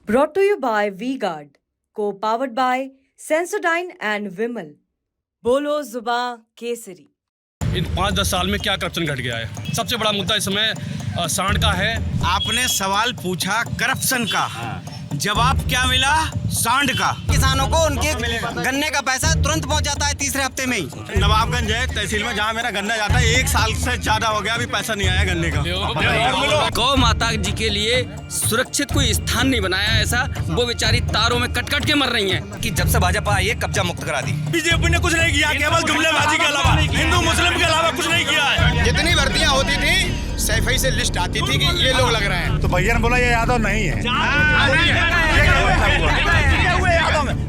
Brought to you by V-Guard, co-powered by Sensodyne and Vimal. बोलो जुबा केसरी। इन 5-10 साल में क्या करप्शन घट गया है। सबसे बड़ा मुद्दा इस समय सांड का है। आपने सवाल पूछा करप्शन का, जवाब क्या मिला? सांड का। किसानों को उनके गन्ने का पैसा तुरंत पहुंच जाता है तीसरे हफ्ते में ही। नवाबगंज है तहसील में, जहाँ मेरा गन्ना जाता है, 1 साल से ज्यादा हो गया, अभी पैसा नहीं आया गन्ने का। गौ माता जी के लिए सुरक्षित कोई स्थान नहीं बनाया ऐसा, वो बेचारी तारों में कट कट के मर रही हैं। कि जब से भाजपा आई है कब्जा मुक्त करा दी। बीजेपी ने कुछ नहीं किया, केवल जुमलेबाजी के अलावा, हिंदू मुस्लिम के अलावा कुछ नहीं किया है। जितनी भर्तियां होती थी सैफई से लिस्ट आती थी कि ये लोग लग रहे हैं, तो भैया ने बोला ये यादव नहीं है।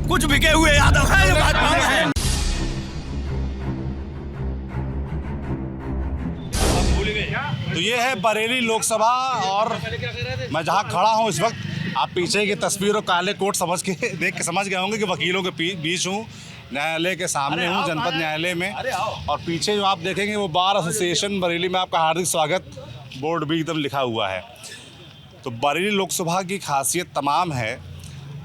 कुछ बिके हुए यादव है, ये भाजपा में है। तो ये है बरेली लोकसभा, और मैं जहाँ खड़ा हूँ इस वक्त, आप पीछे की तस्वीर और काले कोट समझ के देख के समझ गए होंगे कि वकीलों के बीच हूँ, न्यायालय के सामने हूँ, जनपद न्यायालय में। और पीछे जो आप देखेंगे वो बार एसोसिएशन बरेली में आपका हार्दिक स्वागत बोर्ड भी एकदम लिखा हुआ है। तो बरेली लोकसभा की खासियत तमाम है,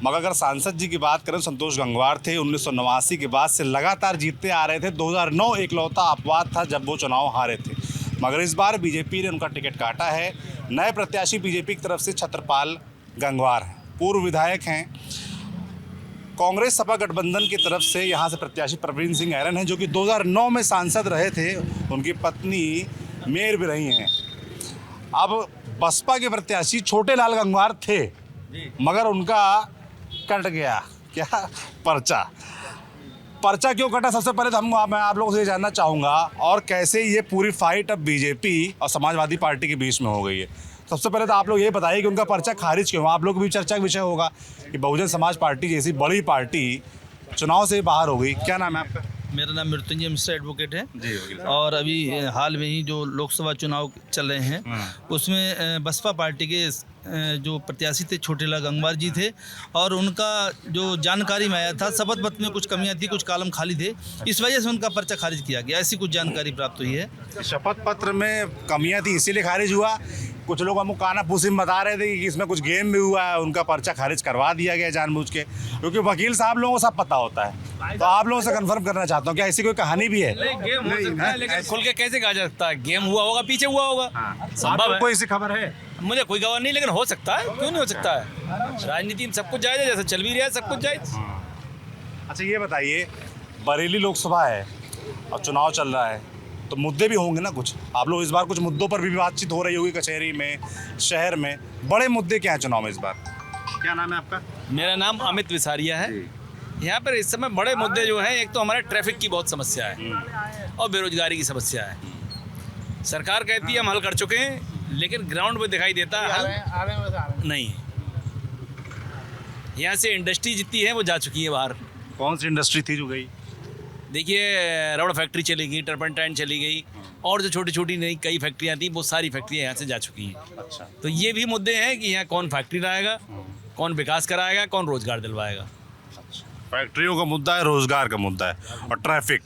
मगर अगर सांसद जी की बात करें, संतोष गंगवार थे, 1989 के बाद से लगातार जीतते आ रहे थे। 2009 एकलौता अपवाद था जब वो चुनाव हारे थे, मगर इस बार बीजेपी ने उनका टिकट काटा है। नए प्रत्याशी बीजेपी की तरफ से छत्रपाल गंगवार हैं, पूर्व विधायक हैं। कांग्रेस सपा गठबंधन की तरफ से यहाँ से प्रत्याशी प्रवीण सिंह ऐरन हैं, जो कि 2009 में सांसद रहे थे। उनकी पत्नी मेयर भी रही हैं। अब बसपा के प्रत्याशी छोटे लाल गंगवार थे, मगर उनका कट गया क्या पर्चा क्यों कटा, सबसे पहले तो मैं आप लोगों से ये जानना चाहूँगा, और कैसे ये पूरी फाइट अब बीजेपी और समाजवादी पार्टी के बीच में हो गई है। सबसे पहले तो आप लोग ये बताइए कि उनका पर्चा खारिज क्यों हुआ। आप लोग भी चर्चा का विषय होगा कि बहुजन समाज पार्टी जैसी बड़ी पार्टी चुनाव से बाहर हो गई। क्या नाम है आपका? मेरा नाम मृत्युंजय मिश्रा एडवोकेट है जी। और अभी हाल में ही जो लोकसभा चुनाव चल रहे हैं उसमें बसपा पार्टी के जो प्रत्याशी थे छोटेलाल गंगवार जी थे, और उनका जो जानकारी में आया था शपथ पत्र में कुछ कमियां थी, कुछ कॉलम खाली थे, इस वजह से उनका पर्चा खारिज किया गया, ऐसी कुछ जानकारी प्राप्त हुई है। शपथ पत्र में कमियां थी इसीलिए खारिज हुआ। कुछ लोग हमको कानाफूसी में बता रहे थे कि इसमें कुछ गेम भी हुआ है, उनका पर्चा खारिज करवा दिया गया जानबूझ के, क्योंकि वकील साहब लोगों को सब पता होता है। तो आप लोगों से कंफर्म करना चाहता हूँ, क्या ऐसी कोई कहानी भी है? गेम हो सकता है, लेकिन खुल के कैसे कहा जा सकता है? गेम हुआ होगा, पीछे हुआ होगा, संभव है। कोई ऐसी खबर है? मुझे कोई गवाह नहीं, लेकिन हो सकता है, क्यों नहीं हो सकता है। राजनीति में सब कुछ जायज है, जैसे चल भी रहा है सब कुछ जायज। अच्छा ये बताइए, बरेली लोकसभा है और चुनाव चल रहा है, तो मुद्दे भी होंगे ना कुछ। आप लोग इस बार कुछ मुद्दों पर भी बातचीत हो रही होगी, कचहरी में, शहर में। बड़े मुद्दे क्या हैं चुनाव में इस बार? क्या नाम है आपका? मेरा नाम अमित विसारिया है। यहाँ पर इस समय बड़े मुद्दे जो हैं, एक तो हमारे ट्रैफिक की बहुत समस्या है और बेरोजगारी की समस्या है। सरकार कहती है हम हल कर चुके हैं, लेकिन ग्राउंड पे दिखाई देता है हल नहीं है। यहाँ से इंडस्ट्री जितनी है वो जा चुकी है बाहर। कौन सी इंडस्ट्री थी जो गई? देखिए, रबड़ फैक्ट्री चली गई, टर्पेंटाइन चली गई, और जो छोटी छोटी नई कई फैक्ट्रियाँ थी वो सारी फैक्ट्रियाँ यहाँ से जा चुकी हैं। अच्छा। तो ये भी मुद्दे हैं कि यहाँ कौन फैक्ट्री लाएगा, कौन विकास कराएगा, कौन रोजगार दिलवाएगा। फैक्ट्रियों का मुद्दा है, रोजगार का मुद्दा है, और ट्रैफिक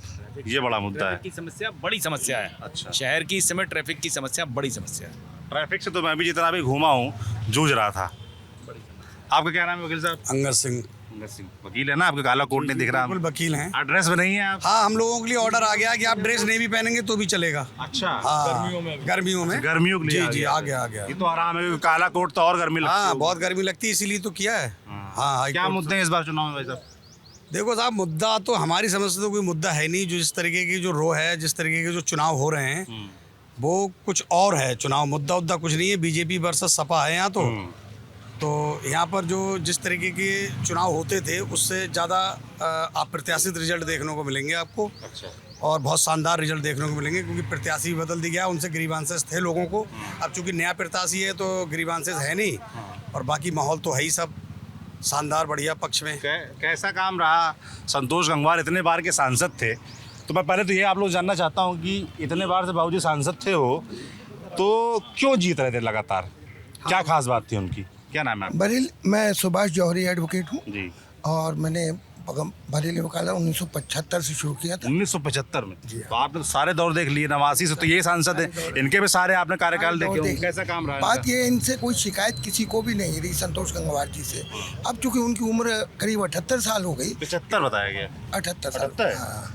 ये बड़ा मुद्दा है। की समस्या बड़ी समस्या है। अच्छा। शहर की इस समय ट्रैफिक की समस्या बड़ी समस्या है। ट्रैफिक से तो मैं भी जितना भी घूमा हूँ जूझ रहा था। आपका क्या नाम है वकील साहब? अंगद सिंह। अंगद सिंह वकील है ना? आपका काला कोट नहीं दिख रहा। बिल्कुल वकील हैं। ड्रेस में नहीं है आप? हाँ, हम लोगों के लिए ऑर्डर आ गया कि आप ड्रेस नहीं भी पहनेंगे तो भी चलेगा। अच्छा। हाँ, गर्मियों में गर्मियों के लिए? जी आ गया। ये तो आराम है, काला कोट तो और गर्मी लगती है। हाँ, बहुत गर्मी लगती है, इसीलिए तो किया है। हाँ, क्या मुद्दे हैं इस बार चुनाव में भाई साहब? देखो साहब, मुद्दा तो हमारी समझ से तो कोई मुद्दा है नहीं। जो जिस तरीके की जो रो है, जिस तरीके के जो चुनाव हो रहे हैं वो कुछ और है। चुनाव मुद्दा कुछ नहीं है। बीजेपी वर्सेस सपा है यहाँ तो यहाँ पर जो जिस तरीके के चुनाव होते थे उससे ज़्यादा अप्रत्याशित रिजल्ट देखने को मिलेंगे आपको। अच्छा। और बहुत शानदार रिजल्ट देखने को मिलेंगे, क्योंकि प्रत्याशी भी बदल दिया गया, उनसे ग्रीवांसेस थे लोगों को। अब चूँकि नया प्रत्याशी है तो ग्रीवांसेस है नहीं, और बाकी माहौल तो है ही सब शानदार बढ़िया पक्ष में। कैसा काम रहा? संतोष गंगवार इतने बार के सांसद थे, तो मैं पहले तो ये आप लोग जानना चाहता हूँ कि इतने बार से बाबूजी सांसद थे हो तो क्यों जीत रहे थे लगातार? क्या खास बात थी उनकी? क्या नाम है? बरेली, मैं सुभाष जौहरी एडवोकेट हूँ जी। और मैंने बरेली वकालत 1975 से शुरू किया था। 1975 में। तो आपने तो सारे दौर देख लिए, 89 से तो ये सांसद हैं, इनके भी सारे आपने कार्यकाल देखे होंगे। कैसा काम रहा है बात इनका? ये, इनसे कोई शिकायत किसी को भी नहीं रही संतोष गंगवार जी से। अब चूंकि उनकी उम्र करीब 78 साल हो गई, 75 बताया गया। 78 साल। 78? हाँ,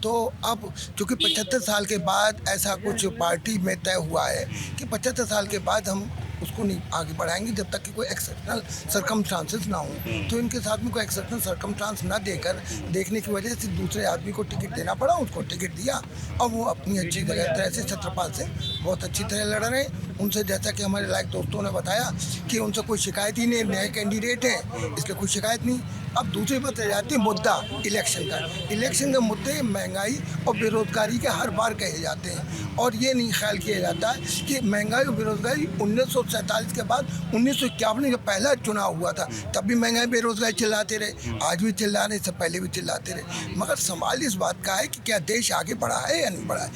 तो अब चूंकि 75 साल के बाद ऐसा कुछ पार्टी में तय हुआ है कि 75 साल के बाद हम उसको नहीं आगे बढ़ाएंगे जब तक कि कोई एक्सेप्शनल सरकमस्टांसेस ना हो। तो इनके साथ में कोई एक्सेप्शनल सरकमस्टांस ना देकर देखने की वजह से दूसरे आदमी को टिकट देना पड़ा, उसको टिकट दिया और वो अपनी अच्छी तरह से छत्रपाल से बहुत अच्छी तरह लड़ रहे हैं। उनसे जैसा कि हमारे लायक दोस्तों ने बताया कि उनसे कोई शिकायत ही नहीं, नए कैंडिडेट हैं इसलिए कोई शिकायत नहीं। अब दूसरी बात रह जाती है मुद्दा इलेक्शन का। इलेक्शन के मुद्दे महंगाई और बेरोजगारी के हर बार कहे जाते हैं और ये नहीं ख्याल किया जाता है कि महंगाई और बेरोजगारी 1947 के बाद 1951 का पहला चुनाव हुआ था, तब भी महंगाई बेरोजगारी चिल्लाते रहे, आज भी चिल्ला रहे, इससे पहले भी चिल्लाते रहे। मगर सवाल इस बात का है कि क्या देश आगे बढ़ा है या नहीं बढ़ा है।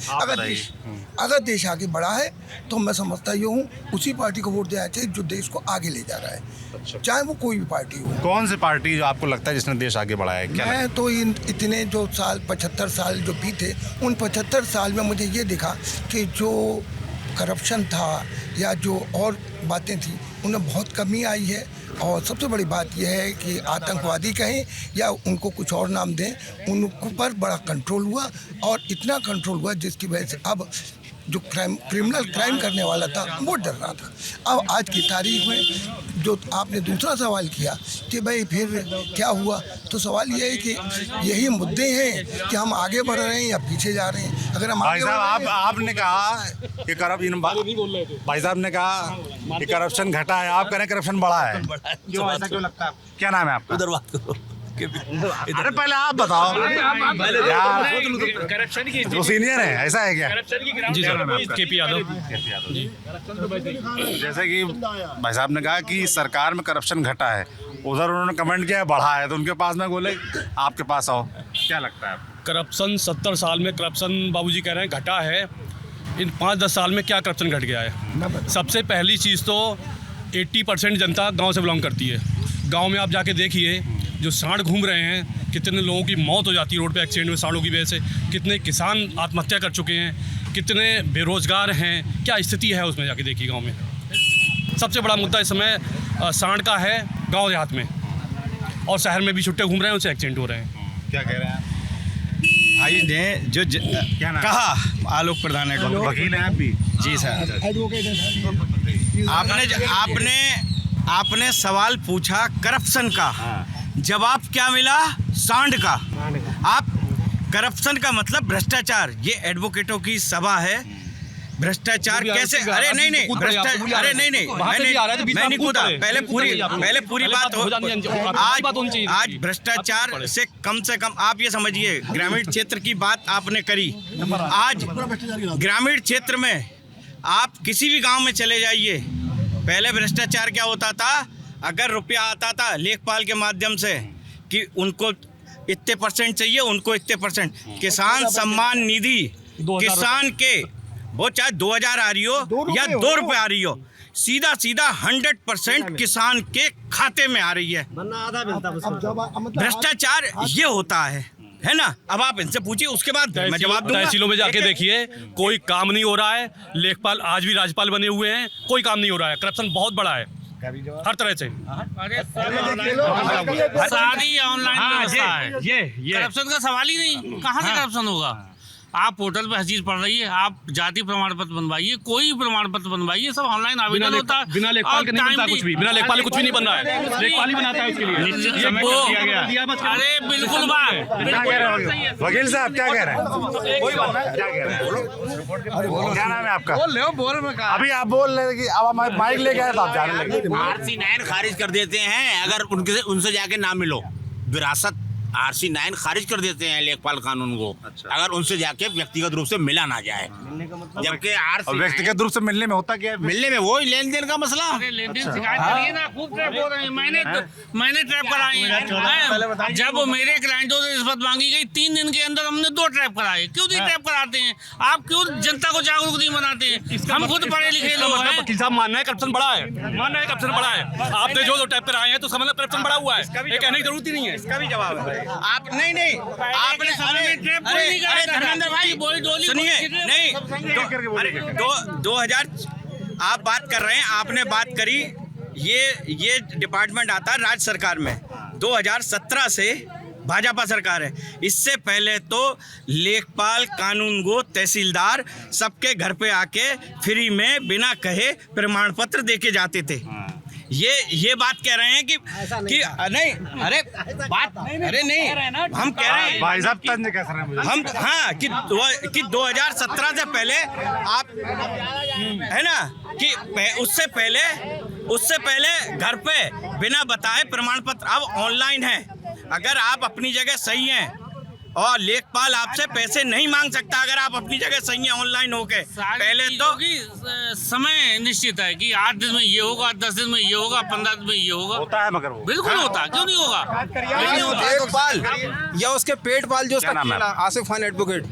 अगर देश आगे बढ़ा है तो मैं समझता ही हूँ उसी पार्टी को वोट देना चाहिए जो देश को आगे ले जा रहा है, चाहे वो कोई भी पार्टी हो। कौन सी पार्टी जो आपको लगता है जिसने देश आगे बढ़ाया है? क्या मैं तो इतने जो साल 75 साल जो बीते उन 75 साल में मुझे ये दिखा कि जो करप्शन था या जो और बातें थी उनमें बहुत कमी आई है। और सबसे बड़ी बात यह है कि आतंकवादी कहें या उनको कुछ और नाम दें, उन पर बड़ा कंट्रोल हुआ और इतना कंट्रोल हुआ जिसकी वजह से अब जो क्रिमिनल क्राइम करने वाला था वो डर रहा था। अब आज की तारीख में जो आपने दूसरा सवाल किया कि भाई फिर क्या हुआ, तो सवाल ये है कि यही मुद्दे हैं कि हम आगे बढ़ रहे हैं या पीछे जा रहे हैं। अगर हम भाई साहब आपने कहा कि भाई साहब ने कहा कि करप्शन घटा है, आप कह रहे हैं करप्शन बढ़ा है, क्यों ऐसा क्यों लगता है? क्या नाम है आपका? उधर बात करो। अरे पहले आप बताओ करप्शन की वो सीनियर है, ऐसा है क्या? जी सर, केपी यादव। जैसे कि भाई साहब ने कहा कि सरकार में करप्शन घटा है, उधर उन्होंने कमेंट किया है बढ़ा है, तो उनके पास में बोले आपके पास आओ, क्या लगता है आपको? करप्शन 70 साल में करप्शन बाबूजी कह रहे हैं घटा है। इन 5-10 साल में क्या करप्शन घट गया है? सबसे पहली चीज़ तो 80% जनता गांव से बिलोंग करती है। गांव में आप जाके देखिए, जो सांड घूम रहे हैं, कितने लोगों की मौत हो जाती है रोड पे एक्सीडेंट में सांडों की वजह से, कितने किसान आत्महत्या कर चुके हैं, कितने बेरोजगार हैं, क्या स्थिति है उसमें जाके देखिए गांव में। सबसे बड़ा मुद्दा इस समय सांड का है गांव देहात में, और शहर में भी छुट्टे घूम रहे हैं, उनसे एक्सीडेंट हो रहे हैं। क्या कह रहे हैं भाई ने जो क्या नाम? कहा आलोक प्रधान है, वकील हैं आप भी? जी सर। आपने सवाल पूछा करप्शन का, जवाब क्या मिला? सांड का। आप करप्शन का मतलब भ्रष्टाचार, ये एडवोकेटों की सभा है। भ्रष्टाचार कैसे? अरे नहीं भ्रष्टाचार, अरे नहीं मैं नहीं कूदा, पहले पूरी बात हो। आज भ्रष्टाचार से कम आप ये समझिए, ग्रामीण क्षेत्र की बात आपने करी। आज ग्रामीण क्षेत्र में आप किसी भी गांव में चले जाइए, पहले भ्रष्टाचार क्या होता था? अगर रुपया आता था लेखपाल के माध्यम से कि उनको इतने % चाहिए, उनको इतने %, किसान सम्मान निधि, किसान के वो चाहे 2000 आ रही हो या 2 रुपये आ रही हो, सीधा 100% किसान के खाते में आ रही है। भ्रष्टाचार ये होता है ना? अब आप इनसे पूछिए, उसके बाद मैं जवाब दूंगा। तहसीलों में जाके देखिए, कोई काम नहीं हो रहा है। लेखपाल आज भी राज्यपाल बने हुए हैं, कोई काम नहीं हो रहा है। करप्शन बहुत बड़ा है हर तरह से। सारी ऑनलाइन व्यवस्था है, ये करप्शन का सवाल ही नहीं। कहाँ से करप्शन होगा? आप पोर्टल पे हर चीज पढ़ रही है, आप जाति प्रमाण पत्र बनवाइए, कोई प्रमाण पत्र बनवाइए, सब ऑनलाइन आवेदन होता है। बिना लेखपाल के नहीं बनता कुछ भी, बिना लेखपाल कुछ भी नहीं बन रहा है, लेखपाल ही बनाता है उसके लिए। निश्चित समय अरे बिल्कुल बात। वकील साहब क्या कह रहे हैं? क्या नाम है आपका? अभी आप बोल रहे कि अब माइक लेके आए तो आप जाने लगे। RC 9 खारिज कर देते हैं अगर उनसे जाके ना मिलो। विरासत RC 9 खारिज कर देते हैं लेखपाल कानून को। अच्छा। अगर उनसे जाके व्यक्तिगत रूप से मिला ना जाए, जबकि व्यक्तिगत रूप से मिलने में होता क्या है? मिलने में वही लेन देन का मसला। लेन-देन शिकायत करिए ना, खूब ट्रैप हो रहे हैं। मैंने ट्रैप कराई है। जब मेरे क्लाइंटों से रिश्वत मांगी गई, 3 दिन के अंदर हमने 2 ट्रैप कराए। क्यों नहीं ट्रैप कराते हैं आप? क्यों जनता को जागरूक नहीं बनाते हैं? हम खुद पढ़े लिखे लोग हैं। वकील साहब मानना है करप्शन बड़ा है, मानना है करप्शन बड़ा है। आपने जो ट्रैप कराए हैं तो समझ करप्शन बड़ा हुआ है, ये कहने की जरूरत ही नहीं है। इसका भी जवाब है। आप नहीं आपने अरे धर्मेंद्र भाई सुनिए नहीं अरे 2000 आप बात कर रहे हैं, आपने बात करी ये डिपार्टमेंट आता है राज्य सरकार में 2017 से भाजपा सरकार है। इससे पहले तो लेखपाल, कानूनगो, तहसीलदार सबके घर पे आके फ्री में बिना कहे प्रमाण पत्र देके जाते थे। ये बात कह रहे हैं कि नहीं अरे नहीं हम कह रहे हैं भाई साहब तंज कैसे रहे हैं हम हाँ कि 2017 से पहले आप है ना कि उससे पहले घर पे बिना बताए प्रमाण पत्र अब ऑनलाइन है। अगर आप अपनी जगह सही हैं और लेखपाल आपसे पैसे नहीं मांग सकता अगर आप अपनी जगह सही हैं ऑनलाइन होके। पहले तो समय निश्चित है कि 8 दिन में ये होगा, 10 दिन में ये होगा, 15 दिन में ये होगा है, मगर वो बिल्कुल होता, क्यों नहीं होगा। लेखपाल या उसके पेटपाल जो उसका चेला आसिफ खान एडवोकेट,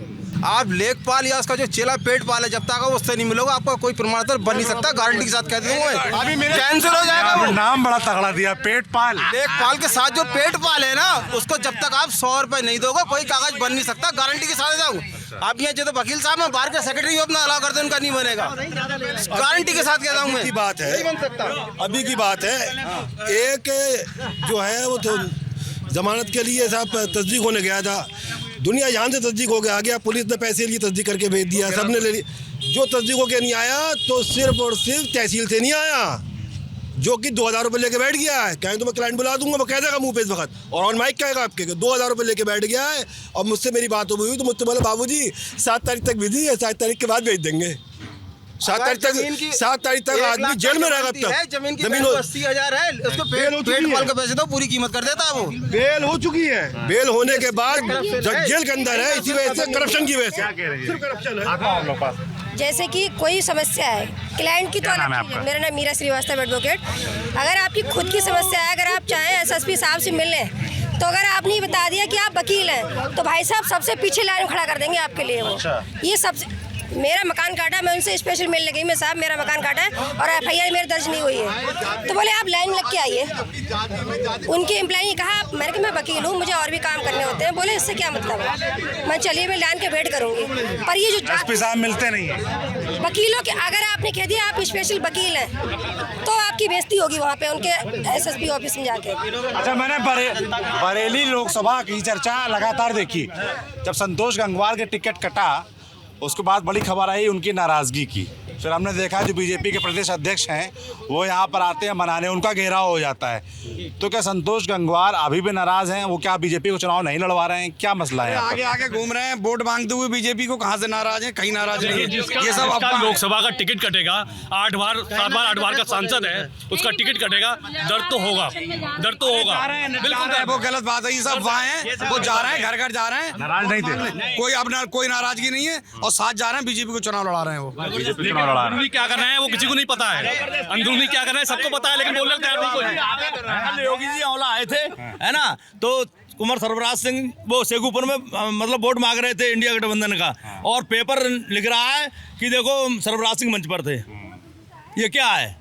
आप लेखपाल या उसका जो चेला पेटपाल है जब तक आप उससे नहीं मिलोगे आपका कोई प्रमाण पत्र बन नहीं सकता। गारंटी के साथ कहती हूँ अभी मेरे कैंसिल हो जाएगा वो। नाम बड़ा तगड़ा दिया, पेटपाल। लेखपाल के साथ जो पेटपाल है ना उसको जब तक आप 100 रुपए नहीं दोगे कोई कागज बन नहीं सकता। गारंटी के साथ जाऊँ आप यहाँ जो तो वकील साहब हैं बाहर के सेक्रेटरी अपना अलाउ करते उनका नहीं बनेगा। गारंटी के साथ कहता हूँ मैं। की बात है, नहीं बन सकता। अभी की बात है, एक जो है वो तो जमानत के लिए साहब तस्दीक होने गया था, दुनिया यहाँ से तस्दीक हो गया, आ गया पुलिस ने पैसे लिए तस्दीक करके भेज दिया, सबने ले ली। जो तस्दीक होके नहीं आया तो सिर्फ और सिर्फ तहसील से नहीं आया, जो कि 2000 रुपये लेके बैठ गया है। कहें तो मैं क्लाइंट बुला दूंगा, वो कह देगा मुँह पे इस वक्त, और ऑन माइक कहेगा आपके 2000 रुपये लेके बैठ गया है। और मुझसे मेरी बात हुई तो मुझसे बोला बाबूजी 7 तारीख तक भेजी है, 7 तारीख के बाद भेज देंगे। 7 तारीख तक आदमी जेल में रहेगा। अब तक जमीन की 80,000 है, उसको पेटपाल का पैसे तो पूरी कीमत कर देता है वो। बेल हो चुकी है, बेल होने के बाद जेल के अंदर है, इसी वजह से करप्शन की वजह से। सिर्फ करप्शन है। जैसे कि कोई समस्या है क्लाइंट की तो अलग चीज़ है। मेरा नाम मीरा श्रीवास्तव एडवोकेट। अगर आपकी खुद की समस्या है, अगर आप चाहें एसएसपी साहब से मिलने, तो अगर आपने बता दिया कि आप वकील हैं तो भाई साहब सबसे पीछे लाइन में खड़ा कर देंगे आपके लिए वो। ये सबसे मेरा मकान काटा, मैं उनसे स्पेशल मिलने गई, मैं साहब मेरा मकान काटा है और FIR मेरी दर्ज नहीं हुई है। तो बोले आप लाइन लग के आइए। उनके एम्प्लॉई ने कहा मैंने कि मैं वकील हूँ, मुझे और भी काम करने होते हैं। बोले इससे क्या मतलब है, मैं चलिए मैं लाइन के वेट करूँगी। पर ये जो एसपी साहब मिलते नहीं है वकीलों के, अगर आपने कह दिया आप स्पेशल वकील हैं तो आपकी बेइज्जती होगी वहाँ पे उनके SSP ऑफिस में जाके। अच्छा, मैंने बरेली लोकसभा की चर्चा लगातार देखी। जब संतोष गंगवार के टिकट कटा उसके बाद बड़ी खबर आई उनकी नाराज़गी की। फिर हमने देखा जो बीजेपी के प्रदेश अध्यक्ष हैं वो यहाँ पर आते हैं मनाने, उनका घेराव हो जाता है। तो क्या संतोष गंगवार अभी भी नाराज़ हैं? वो क्या बीजेपी को चुनाव नहीं लड़वा रहे हैं? क्या मसला है? आगे आगे घूम रहे हैं वोट मांगते हुए बीजेपी को, कहाँ से नाराज हैं? कहीं नाराज नहीं है। ये सब जिसका लोकसभा का टिकट कटेगा, 7 बार का सांसद है, उसका टिकट कटेगा, दर्द तो होगा। बिल्कुल वो गलत बात है। ये सब वहाँ हैं, वो जा रहे हैं, घर घर जा रहे हैं, नाराज नहीं थे, कोई अपना कोई नाराजगी नहीं है और साथ जा रहे हैं, बीजेपी को चुनाव लड़ा रहे हैं। वो अंदरूनी क्या कर रहे हैं वो किसी को नहीं पता है। अंदरूनी क्या कर रहे हैं सबको पता है, लेकिन बोलने तैयार नहीं कोई। योगी जी औला आए थे है ना, तो कुमार सरफराज सिंह वो शेखुपुर में मतलब वोट मांग रहे थे इंडिया गठबंधन का, और पेपर लिख रहा है कि देखो सरफराज सिंह मंच पर थे। ये क्या है,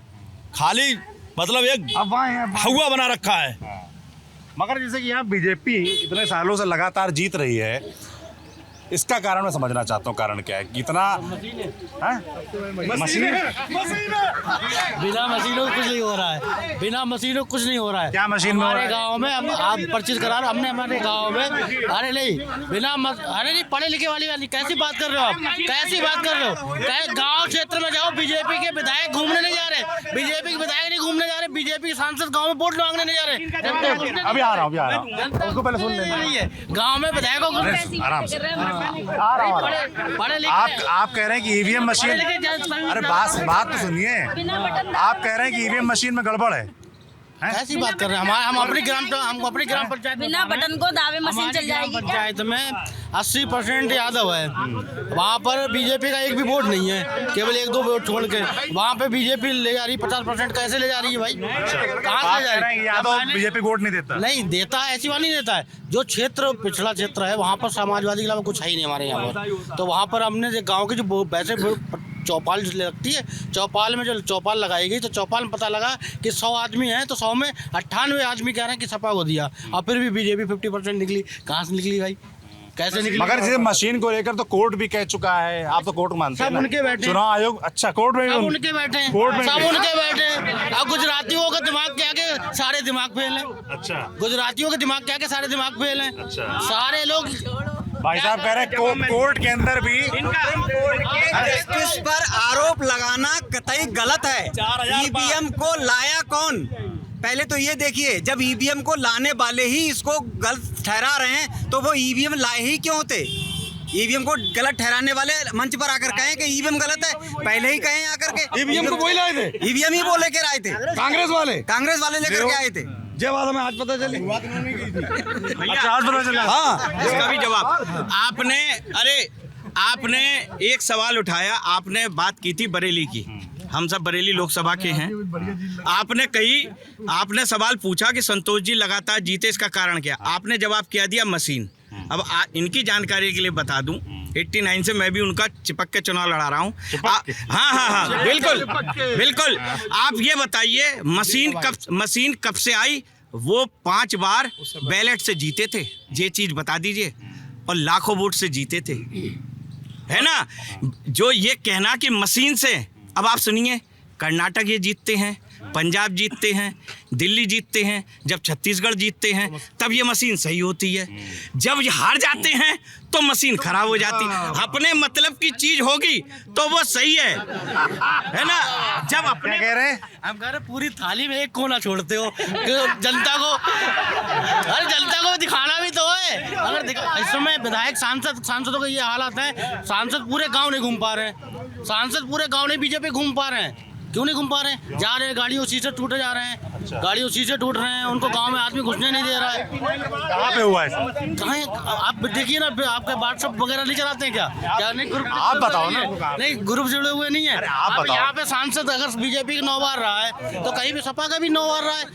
खाली मतलब एक हवा बना रखा है। मगर जैसे कि यहाँ बीजेपी इतने सालों से लगातार जीत रही है, इसका कारण मैं समझना चाहता हूँ। कारण क्या है? कितना मशीन बिना मशीनों कुछ नहीं हो रहा है, बिना मशीनों कुछ नहीं हो रहा है। क्या मशीन में? हमारे गांव में हम आप परचेज करा रहे, हमने हमारे गांव में अरे नहीं अरे नहीं पढ़े लिखे वाली कैसी बात कर रहे हो आप? कैसी बात कर रहे हो? गाँव क्षेत्र में जाओ, बीजेपी के विधायक घूमने नहीं जा रहे, बीजेपी के विधायक नहीं घूमने जा रहे, बीजेपी के सांसद गाँव में वोट मांगने नहीं जा रहे। अभी आ रहा हूँ, उसको पहले सुन लेना। गाँव में विधायकों को आराम से आप कह रहे हैं कि ईवीएम मशीन, अरे बात तो सुनिए। आप कह रहे हैं कि ईवीएम मशीन में गड़बड़ है, ऐसी बात कर रहे हैं। हम अपनी ग्राम पंचायत बिना बटन को दावे मशीन चल जाएगी। पंचायत में 80% यादव है, वहाँ पर बीजेपी का एक भी वोट नहीं है, केवल 1-2 वोट छोड़ के वहाँ पे बीजेपी ले जा रही। 50% कैसे ले जा रही है भाई? कहाँ से ले जा रही है? यादव बीजेपी वोट नहीं देता? नहीं देता है, ऐसी बात नहीं देता है। जो क्षेत्र पिछड़ा क्षेत्र है वहाँ पर समाजवादी के अलावा कुछ है ही नहीं हमारे यहाँ पर। तो वहाँ पर हमने गाँव के जो पैसे चौपाल लगती है, चौपाल में जो चौपाल लगाई गई तो चौपाल में पता लगा कि 100 आदमी हैं तो 100 में 98 आदमी कह रहे हैं कि सपा को दिया, और फिर भी बीजेपी 50% निकली। कहाँ से निकली भाई, कैसे निकली? मगर जैसे मशीन को लेकर तो कोर्ट भी कह चुका है, आप तो कोर्ट मानते हैं सब उनके बैठे, चुनाव आयोग, अच्छा कोर्ट में सब उनके बैठे हैं, कोर्ट में सब उनके बैठे। अब गुजरातियों का दिमाग के आगे सारे दिमाग फेल हैं। अच्छा, गुजरातियों के दिमाग के आगे सारे दिमाग फेल हैं। अच्छा, सारे लोग भाई साहब कह रहे हैं कोर्ट के अंदर भी जस्टिस पर आरोप लगाना कतई गलत है। ईवीएम को लाया कौन, पहले तो ये देखिए, जब ईवीएम को लाने वाले ही इसको गलत ठहरा रहे हैं तो वो ईवीएम लाए ही क्यों होते? ईवीएम को गलत ठहराने वाले मंच पर आकर कहें कि ईवीएम गलत है, पहले ही कहें आकर के। ईवीएम को वही लाए थे, ईवीएम ही वो लेकर आए थे, कांग्रेस वाले लेकर के आए थे। जय बात हमें आज पता चली। अच्छा, आज पता चला। हाँ, इसका भी जवाब आपने एक सवाल उठाया, आपने बात की थी बरेली की, हम सब बरेली लोकसभा के हैं। आपने सवाल पूछा कि संतोष जी लगातार जीते, इसका कारण क्या? आपने जवाब क्या दिया? मशीन। अब इनकी जानकारी के लिए बता दूं, 89 से मैं भी उनका चिपक के चुनाव लड़ा रहा हूं। हाँ, बिल्कुल। आप ये बताइए, मशीन कब से आई? वो 5 बार बैलेट से जीते थे, ये चीज बता दीजिए, और लाखों वोट से जीते थे, है ना? जो ये कहना कि मशीन से, अब आप सुनिए, कर्नाटक ये जीतते हैं, पंजाब जीतते हैं, दिल्ली जीतते हैं, जब छत्तीसगढ़ जीतते हैं तब ये मशीन सही होती है, जब ये हार जाते हैं तो मशीन खराब हो जाती है। अपने मतलब की चीज होगी तो वो सही है ना? जब अपने कह रहे हैं, हम कह रहे पूरी थाली में एक कोना छोड़ते हो, जनता को दिखाना भी तो है। अगर इस समय विधायक सांसदों का ये हालात है, सांसद पूरे गांव नहीं घूम पा रहे हैं, सांसद पूरे गांव नहीं बीजेपी घूम पा रहे हैं। क्यों नहीं घूम पा रहे हैं? जा रहे हैं, गाड़ियों शीशे टूटे जा रहे हैं, गाड़ियों शीशे टूट रहे हैं, उनको गांव में आदमी घुसने नहीं दे रहा है। कहाँ पे हुआ है? कहाँ आप देखिए ना, आपके व्हाट्सएप वगैरह नहीं चलाते हैं क्या नहीं? ग्रुप आप बताओ ना। नहीं, ग्रुप जुड़े हुए नहीं है। आप बताओ। यहाँ पे सांसद अगर बीजेपी का 9 बार रहा है तो कहीं भी सपा का भी 9 बार रहा है,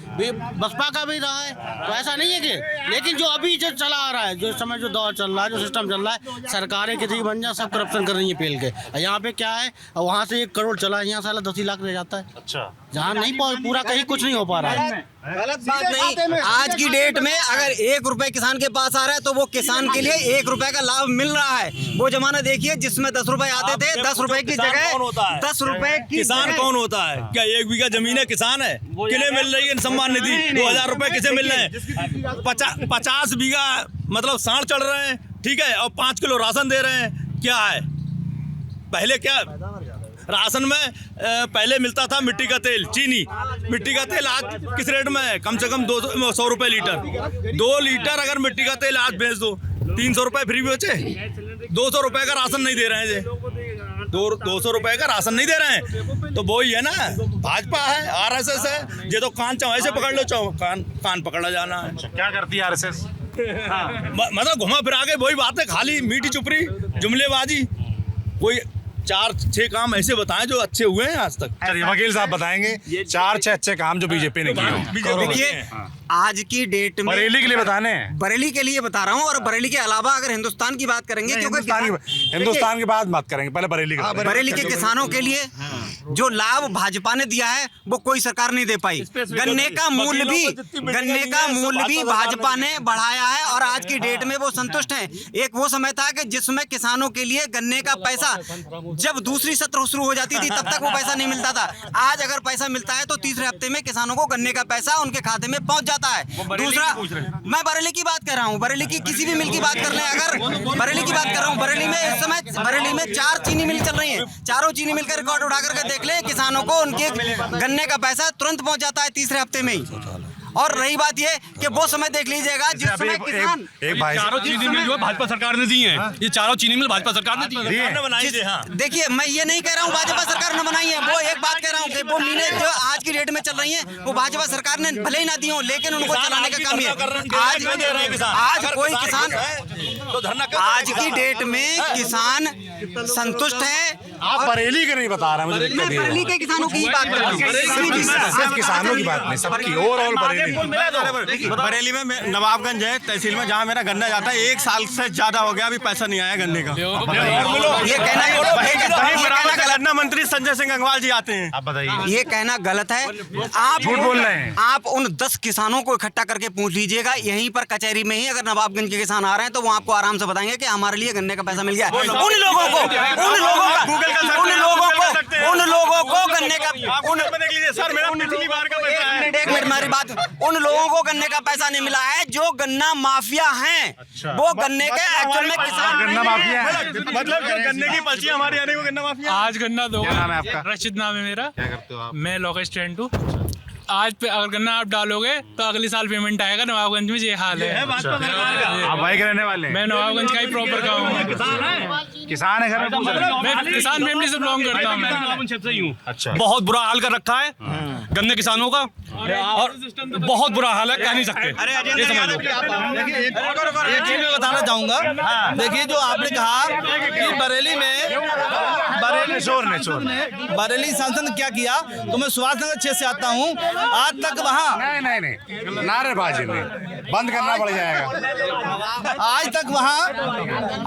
बसपा का भी रहा है, तो ऐसा नहीं है कि। लेकिन जो अभी जो चला आ रहा है, जो समय जो दौर चल रहा है, जो सिस्टम चल रहा है, सरकारें कितनी बन जाए, सब करप्शन कर रही है पेल के। यहाँ पे क्या है, वहाँ से 1 करोड़ चला, यहाँ साला 10 लाख ले जाता है। अच्छा, जहाँ नहीं पूरा कहीं कुछ नहीं हो पा रहा है। गलत बात नहीं। आज की डेट में अगर 1 रुपए किसान के पास आ रहा है तो वो किसान के लिए 1 रुपए का लाभ मिल रहा है। वो जमाना देखिए जिसमें 10 रुपए आते थे, 10 रुपए की जगह 10 रुपए की किसान कौन होता है? क्या 1 बीघा जमीन है किसान है? किन्हें मिल रही है सम्मान निधि? 2000 रुपए किसे मिल रहे हैं? 50 बीघा मतलब सांड चढ़ रहे हैं, ठीक है, और 5 किलो राशन दे रहे हैं। क्या है पहले? क्या राशन में पहले मिलता था मिट्टी का तेल, चीनी, मिट्टी का तेल आज किस रेट में है? कम से कम 100 रुपए लीटर। 2 लीटर अगर मिट्टी का तेल आज बेच दो, 300 रुपए फ्री बेचे। 200 रुपए का राशन नहीं दे रहे हैं जी, 200 रुपए का राशन नहीं दे रहे हैं। तो वो ही है ना, भाजपा है, RSS है, ये तो कान चाहे से पकड़ लो, कान पकड़ना जाना है। क्या करती है RSS? मतलब घुमा फिरा के वही बात है, खाली मीठी चुपड़ी, जुमलेबाजी। कोई 4-6 काम ऐसे बताएं जो अच्छे हुए हैं आज तक। चलिए वकील साहब बताएंगे 4-6 अच्छे काम जो बीजेपी ने किए। देखिए, आज की डेट में बरेली के लिए बताने हैं, बरेली के लिए बता रहा हूँ, और बरेली के अलावा अगर हिंदुस्तान की बात करेंगे, क्योंकि हिंदुस्तान की बात मत करेंगे, पहले बरेली का। बरेली के किसानों के लिए जो लाभ भाजपा ने दिया है वो कोई सरकार नहीं दे पाई। गन्ने का मूल्य भी भाजपा ने बढ़ाया है, और आज की डेट में वो संतुष्ट हैं। एक वो समय था कि जिसमें किसानों के लिए गन्ने का पैसा जब दूसरी सत्र शुरू हो जाती थी तब तक वो पैसा नहीं मिलता था। आज अगर पैसा मिलता है तो तीसरे हफ्ते में किसानों को गन्ने का पैसा उनके खाते में पहुंच जाता है। दूसरा, मैं बरेली की बात कर रहा हूँ, बरेली की किसी भी मिल की बात कर लें, अगर बरेली की बात कर रहा हूँ, बरेली में इस समय बरेली में 4 चीनी मिल चल रही हैं, चारों चीनी मिल का रिकॉर्ड उठा करके देख लें, किसानों को उनके गन्ने का पैसा तुरंत पहुंच जाता है तीसरे हफ्ते में ही। और रही बात ये कि वो समय देख लीजिएगा जिस समय किसान चारों चीनी मिल जो भाजपा सरकार ने दी है, ये चारों चीनी मिल भाजपा सरकार ने दी है। देखिए, मैं ये नहीं कह रहा हूँ भाजपा सरकार ने बनाई है, वो एक बात कह रहा हूँ कि वो मीलें जो आज की डेट में चल रही हैं वो भाजपा सरकार ने भले ही ना दी हो, लेकिन उनको चलाने का काम है। आज कोई किसान, आज की डेट में किसान संतुष्ट हैं। आप बरेली के नहीं बता रहे हैं, मुझे दिक्कत ये है। बरेली के किसानों की ही बात कर रहा हूँ। सिर्फ किसानों की बात नहीं, सबकी ओवरऑल बरेली। बरेली में नवाबगंज है तहसील में, जहाँ मेरा गन्ना जाता है, 1 साल से ज्यादा हो गया, अभी पैसा नहीं आया गन्ने का। ये कहना गन्ना मंत्री संजय सिंह गंगवाल जी आते हैं। आप बताइए। ये कहना गलत है। आप झूठ बोल रहे हैं। आप उन 10 किसानों को इकट्ठा करके पूछ लीजिएगा यहीं पर कचहरी में ही, अगर नवाबगंज के किसान आ रहे हैं तो वो आपको आराम से बताएंगे कि हमारे लिए गन्ने का पैसा मिल गया है। उन लोगों को गन्ने का सर मेरा पिछली बार का पैसा है। एक मिनट हमारी बात, उन लोगों को गन्ने का पैसा नहीं मिला है जो गन्ना माफिया हैं। वो गन्ने के एक्चुअल में किसान गन्ना माफिया है। मतलब गन्ने की पर्ची हमारी आने को गन्ना माफिया। आज गन्ना दो। क्या नाम है आपका? रशीद नाम है मेरा। क्या करते हो आप? मैं लोकेश स्टैंड हूँ। आज पे अगर गन्ना आप डालोगे तो अगले साल पेमेंट आएगा। नवाबगंज में ये हाल है। आप वही के रहने वाले हैं? मैं नवाबगंज का ही प्रॉपर का हूँ। किसान है घर में? पूछ रहे हैं। मैं किसान फैमिली से बिलोंग करता हूँ। मैं अच्छा। बहुत बुरा हाल कर रखा है गन्ने किसानों का, और बहुत बुरा हाल है, कह नहीं सकते। ये समझ लो। एक चीज मैं बताना चाहूंगा। देखिए, जो आपने कहा कि बरेली सांसद ने क्या किया, तो मैं सुभाष नगर 6 से आता हूँ। आज तक वहाँ नहीं, नारेबाजी नहीं, बंद करना पड़ जाएगा। आज तक वहाँ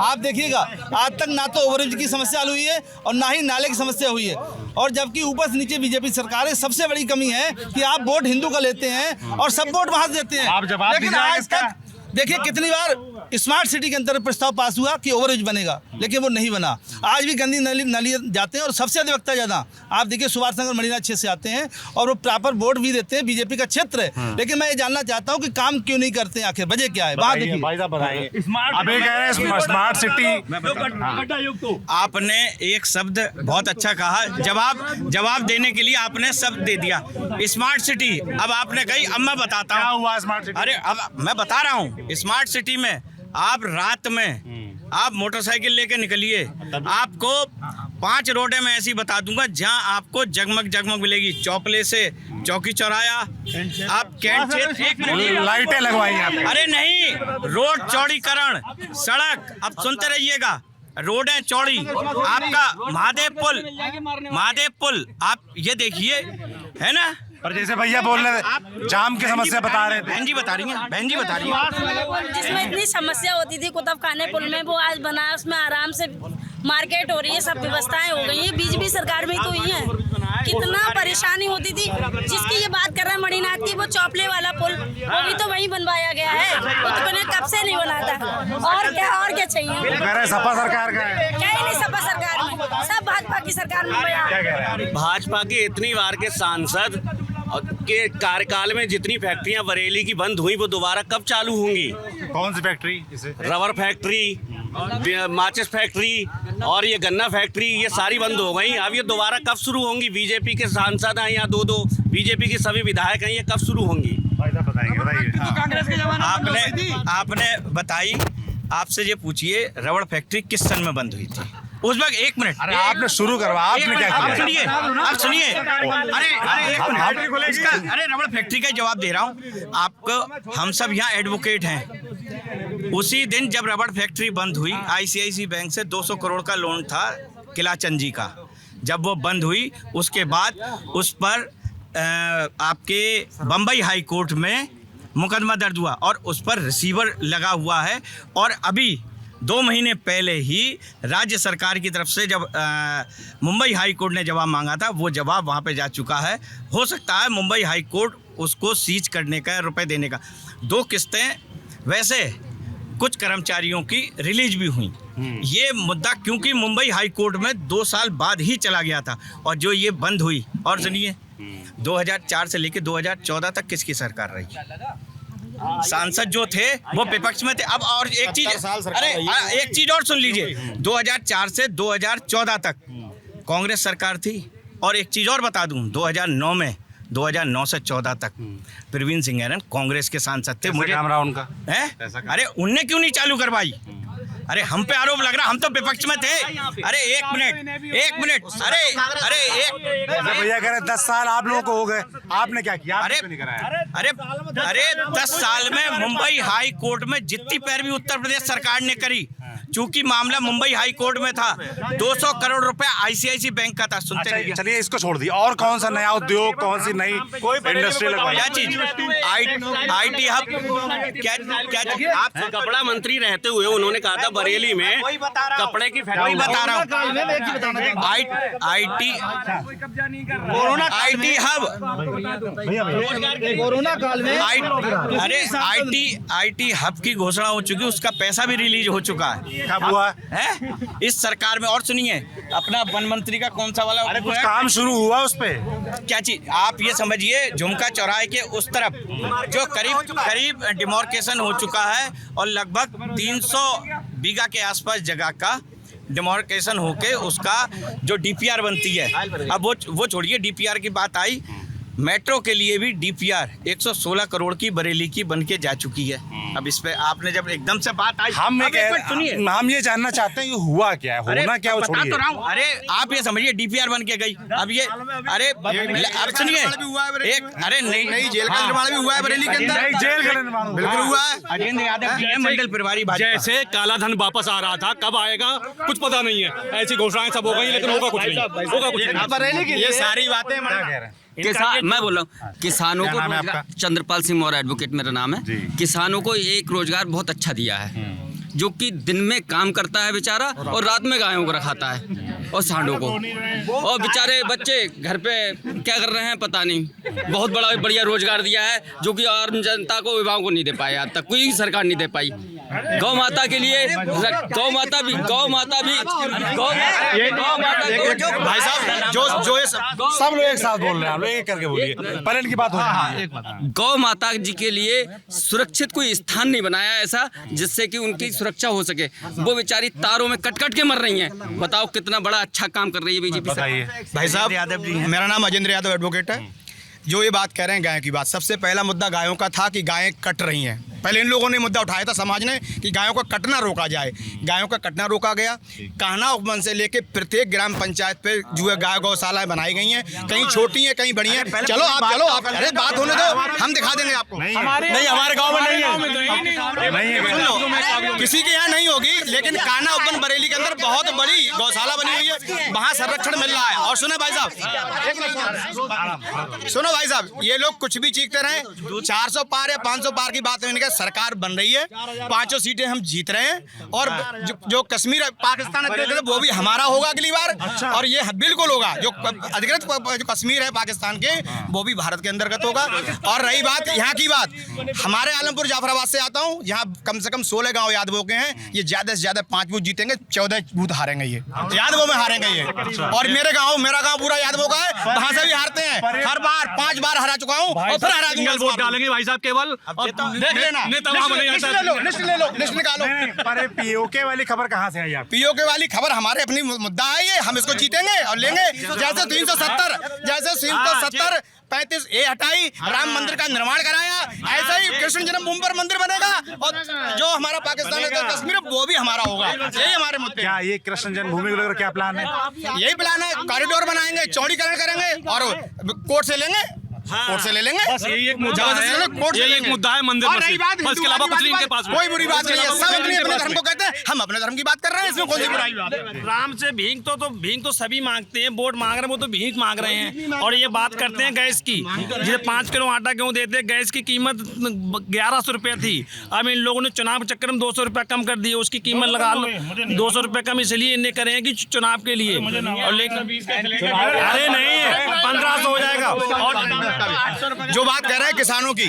आप देखिएगा, आज तक ना तो ओवरब्रिज की समस्या हल हुई है और ना ही नाले की समस्या हुई है। और जबकि ऊपर से नीचे बीजेपी सरकार है। सबसे बड़ी कमी है कि आप वोट हिंदू का लेते हैं और सब वोट वहां से देते हैं। आप जवाब लेकिन दीजिए आज इसका। तक देखिए कितनी बार स्मार्ट सिटी के अंदर प्रस्ताव पास हुआ कि ओवरब्रिज बनेगा, लेकिन वो नहीं बना। आज भी गंदी नाली जाते हैं और सबसे अधिवक्ता ज्यादा आप देखिए सुभाष नगर मणिनाथ 6 से आते हैं और वो प्रॉपर वोट भी देते हैं। बीजेपी का क्षेत्र है, लेकिन मैं ये जानना चाहता हूँ कि काम क्यों नहीं करते हैं, आखिर वजह क्या है? वहाँ देखिए भाई साहब बताइए। अब ये कह रहे हैं स्मार्ट सिटी। आपने एक शब्द बहुत अच्छा कहा, जवाब देने के लिए आपने शब्द दे दिया, स्मार्ट सिटी। अब आपने कही, अब मैं बताता क्या हूँ। हुआ स्मार्ट सिटी? अरे अब मैं बता रहा हूँ, स्मार्ट सिटी में आप रात में आप मोटरसाइकिल लेके निकलिए, आपको 5 रोडें मैं ऐसी बता दूंगा जहां आपको जगमग मिलेगी। चौपले से चौकी चौराया, आप कैंट क्षेत्र, एक मिनट, लाइटें लगवाई हैं। अरे नहीं, रोड चौड़ीकरण, सड़क, अब सुनते रहिएगा, रोडें चौड़ी, आपका महादेव पुल आप ये देखिए, है ना। और जैसे भैया बोल रहे थे, जाम की समस्या बता रहे थे। बहन जी बता रही हैं। जिसमें इतनी समस्या होती थी कुतुब खाने पुल में, वो आज बना, उसमें आराम से मार्केट हो रही है, सब व्यवस्थाएं हो गई है। बीजेपी सरकार में तो हुई है। कितना परेशानी होती थी। जिसकी ये बात कर रहे हैं मणिनाथ की, वो चौपले वाला पुल, वो भी तो वहीं बनवाया गया है। वो तो मैंने कब से नहीं बना था। और क्या चाहिए? सपा सरकार का है। क्या ही नहीं सपा सरकार में, सब भाजपा की सरकार में। क्या कह रहे हैं? भाजपा के इतनी बार के सांसद के कार्यकाल में जितनी फैक्ट्रियां बरेली की बंद हुई, वो दोबारा कब चालू होंगी? कौन सी फैक्ट्री? रबर फैक्ट्री, माचिस फैक्ट्री और ये गन्ना फैक्ट्री, ये सारी बंद हो गई। अब ये दोबारा कब शुरू होंगी? बीजेपी के सांसद हैं यहाँ, दो बीजेपी के सभी विधायक हैं, ये कब शुरू होंगी? आपने बताई, आपसे ये पूछिए रबड़ फैक्ट्री किस सन में बंद हुई थी उस वक्त। एक मिनट, अरे आपने शुरू करवा, आपने क्या किया? आप सुनिए। अरे रबड़ फैक्ट्री का जवाब दे रहा हूँ आपको। हम सब यहाँ एडवोकेट हैं। उसी दिन जब रबड़ फैक्ट्री बंद हुई, ICICI बैंक से 200 करोड़ का लोन था किला चंजी का, जब वो बंद हुई उसके बाद उस पर आपके बम्बई हाई कोर्ट में मुकदमा दर्ज हुआ और उस पर रिसीवर लगा हुआ है। और अभी 2 महीने पहले ही राज्य सरकार की तरफ से जब मुंबई हाई कोर्ट ने जवाब मांगा था, वो जवाब वहाँ पे जा चुका है। हो सकता है मुंबई हाई कोर्ट उसको सीज करने का, रुपए देने का। 2 किस्तें वैसे कुछ कर्मचारियों की रिलीज भी हुई। ये मुद्दा क्योंकि मुंबई हाई कोर्ट में 2 साल बाद ही चला गया था। और जो ये बंद हुई, और सुनिए, 2004 से लेकर 2014 तक किसकी सरकार रही? सांसद जो थे वो विपक्ष में थे। अब और एक चीज, अरे एक चीज और सुन लीजिए, 2004 से 2014 तक कांग्रेस सरकार थी। और एक चीज और बता दूं, 2009 से 14 तक प्रवीण सिंह ऐरन कांग्रेस के सांसद थे। मुझे कैमरा उनका है, अरे उनने क्यों नहीं चालू करवाई? अरे हम पे आरोप लग रहा, हम तो विपक्ष में थे। अरे एक मिनट, अरे भैया कह रहे 10 साल आप लोगों को हो गए, आपने क्या किया? अरे 10 साल में मुंबई हाई कोर्ट में जितनी पैरवी उत्तर प्रदेश सरकार ने करी, चूंकि मामला मुंबई हाई कोर्ट में था, 200 करोड़ रुपए ICICI बैंक का था। सुनते रहिए। चलिए इसको छोड़ दिए, और कौन सा नया उद्योग, कौन सी नई इंडस्ट्री लगवाई? क्या चीज? IT हब क्या आप कपड़ा मंत्री रहते हुए उन्होंने कहा था बरेली में कपड़े की फैक्ट्री बता रहा हूँ। IT हब कोरोना काल में अरे IT हब की घोषणा हो चुकी, उसका पैसा भी रिलीज हो चुका है। कब हुआ है इस सरकार में। और सुनिए, अपना वन मंत्री का कौन सा वाला, अरे कुछ काम शुरू हुआ उस पे? क्या चीज? आप ये समझिए, झुमका चौराहे के उस तरफ जो करीब डिमार्केशन हो चुका है और लगभग 300 बीघा के आसपास जगह का डिमार्केशन होके उसका जो DPR बनती है। अब वो छोड़िए, DPR की बात आई, मेट्रो के लिए भी DPR 116 करोड़ की बरेली की बन के जा चुकी है। अब इस पे आपने जब एकदम से बात आई, हम ये जानना चाहते हैं कि हुआ क्या है, होना क्या, वो छोड़िए। तो रहा हूं। अरे आप ये समझिए, DPR बन के गई। अब ये अरे अब सुनिए एक, अरे नई जेल का निर्माण भी हुआ है बरेली के अंदर। नई जेल का निर्माण बिल्कुल हुआ है। अजेंद्र यादव जी मंडल प्रभारी भाजपा। जैसे काला धन वापस आ रहा था, कब आएगा कुछ पता नहीं है। ऐसी घोषणाएं सब हो गई, लेकिन होगा कुछ नहीं, होगा कुछ नहीं। ये सारी बातें किसान, मैं बोल रहा हूँ, किसानों को चंद्रपाल सिंह मौर्य एडवोकेट मेरा नाम है। किसानों को एक रोजगार बहुत अच्छा दिया है, जो कि दिन में काम करता है बेचारा और रात में गायों को रखाता है और सांडों को, और बेचारे बच्चे घर पे क्या कर रहे हैं पता नहीं। बहुत बढ़िया रोजगार दिया है, जो कि आम जनता को, विभाग को नहीं दे पाया आज तक, कोई सरकार नहीं दे पाई। गौ माता के लिए गौ माता भी भाई साहब जो सब लोग एक साथ बोल रहे हैं, आप लोग एक करके बोलिए, पहले इनकी बात हो रही है। गौ माता जी के लिए सुरक्षित कोई स्थान नहीं बनाया ऐसा जिससे कि उनकी सुरक्षा हो सके। वो बेचारी तारों में कट के मर रही हैं। बताओ कितना बड़ा अच्छा काम कर रही है बीजेपी। बताइए भाई साहब, मेरा नाम अजेंद्र यादव एडवोकेट है। जो ये बात कह रहे हैं गायों की बात, सबसे पहला मुद्दा गायों का था कि गायें कट रही हैं। पहले इन लोगों ने मुद्दा उठाया था समाज ने कि गायों का कटना रोका जाए। गायों का कटना रोका गया। कान्हा उपवन से लेके प्रत्येक ग्राम पंचायत पे जो है गाय गौशालाएं बनाई गई हैं, कहीं छोटी हैं कहीं बड़ी हैं। चलो आप अरे बात होने दो, हम दिखा देंगे आपको। नहीं हमारे गाँव में नहीं है, किसी के यहाँ नहीं होगी, लेकिन कान्हा उपवन बरेली के अंदर बहुत बड़ी गौशाला बनी हुई है, वहाँ संरक्षण मिल रहा है। और सुनो भाई साहब, ये लोग कुछ भी चीखते रहे, 400 पार या 500 पार की बात है, सरकार बन रही है, 5 सीटें हम जीत रहे हैं, और जो कश्मीर पाकिस्तान वो भी हमारा होगा अगली बार। और ये बिल्कुल होगा, जो अधिकृत जो कश्मीर है पाकिस्तान के, वो भी भारत के अंतर्गत होगा। और रही बात यहाँ की बात, हमारे आलमपुर जाफराबाद से आता हूँ, यहाँ कम से कम 16 गाँव यादवों के हैं। ये ज्यादा से ज्यादा 5 बूथ जीतेंगे, 14 बूथ हारेंगे, ये यादवों में हारेंगे ये। और मेरा गाँव पूरा यादवों का है, वहाँ से भी हारते हैं। हर बार 5 बार हरा चुका हूँ और फिर हरा दूंगा। वोट डालेंगे भाई साहब केवल, देख लेना। लिस्ट निकालो। पर पीओके वाली खबर कहाँ से आई? पीओके वाली खबर हमारे अपनी मुद्दा है, ये हम इसको जीतेंगे और लेंगे। जैसे 370 35 ये हटाई, राम मंदिर का निर्माण कराया, ऐसा ही कृष्ण जन्मभूमि पर मंदिर बनेगा, और जो हमारा पाकिस्तान का कश्मीर वो भी हमारा होगा। यही हमारे मुद्दे। क्या ये कृष्ण जन्मभूमि को लेकर क्या प्लान है? यही प्लान है, कॉरिडोर बनाएंगे, चौड़ीकरण करेंगे और कोर्ट से लेंगे, कोर्ट से ले लेंगे। बस यही एक मुद्दा है, मंदिर मस्जिद, बस के अलावा कुछ नहीं इनके पास। कोई बुरी बात नहीं है, सब अपने धर्म को कहते हैं, हम अपने धर्म की बात कर रहे हैं, इसमें कौन सी बुराई बात है? राम से भीख तो सभी मांगते हैं, वोट मांग रहे हैं, वो तो भीख मांग रहे हैं। और ये बात करते हैं गैस की, जैसे 5 किलो आटा क्यों देते हैं? गैस की कीमत 1100 रुपये थी, अब इन लोगों ने चुनाव के चक्कर में 200 रुपये कम कर दिए, उसकी कीमत लगा लो 200 रुपये कम, इसलिए इन्हें करे हैं कि चुनाव के लिए। और लेकिन अरे नहीं, 1500 हो जाएगा। और जो बात कह रहे हैं किसानों की,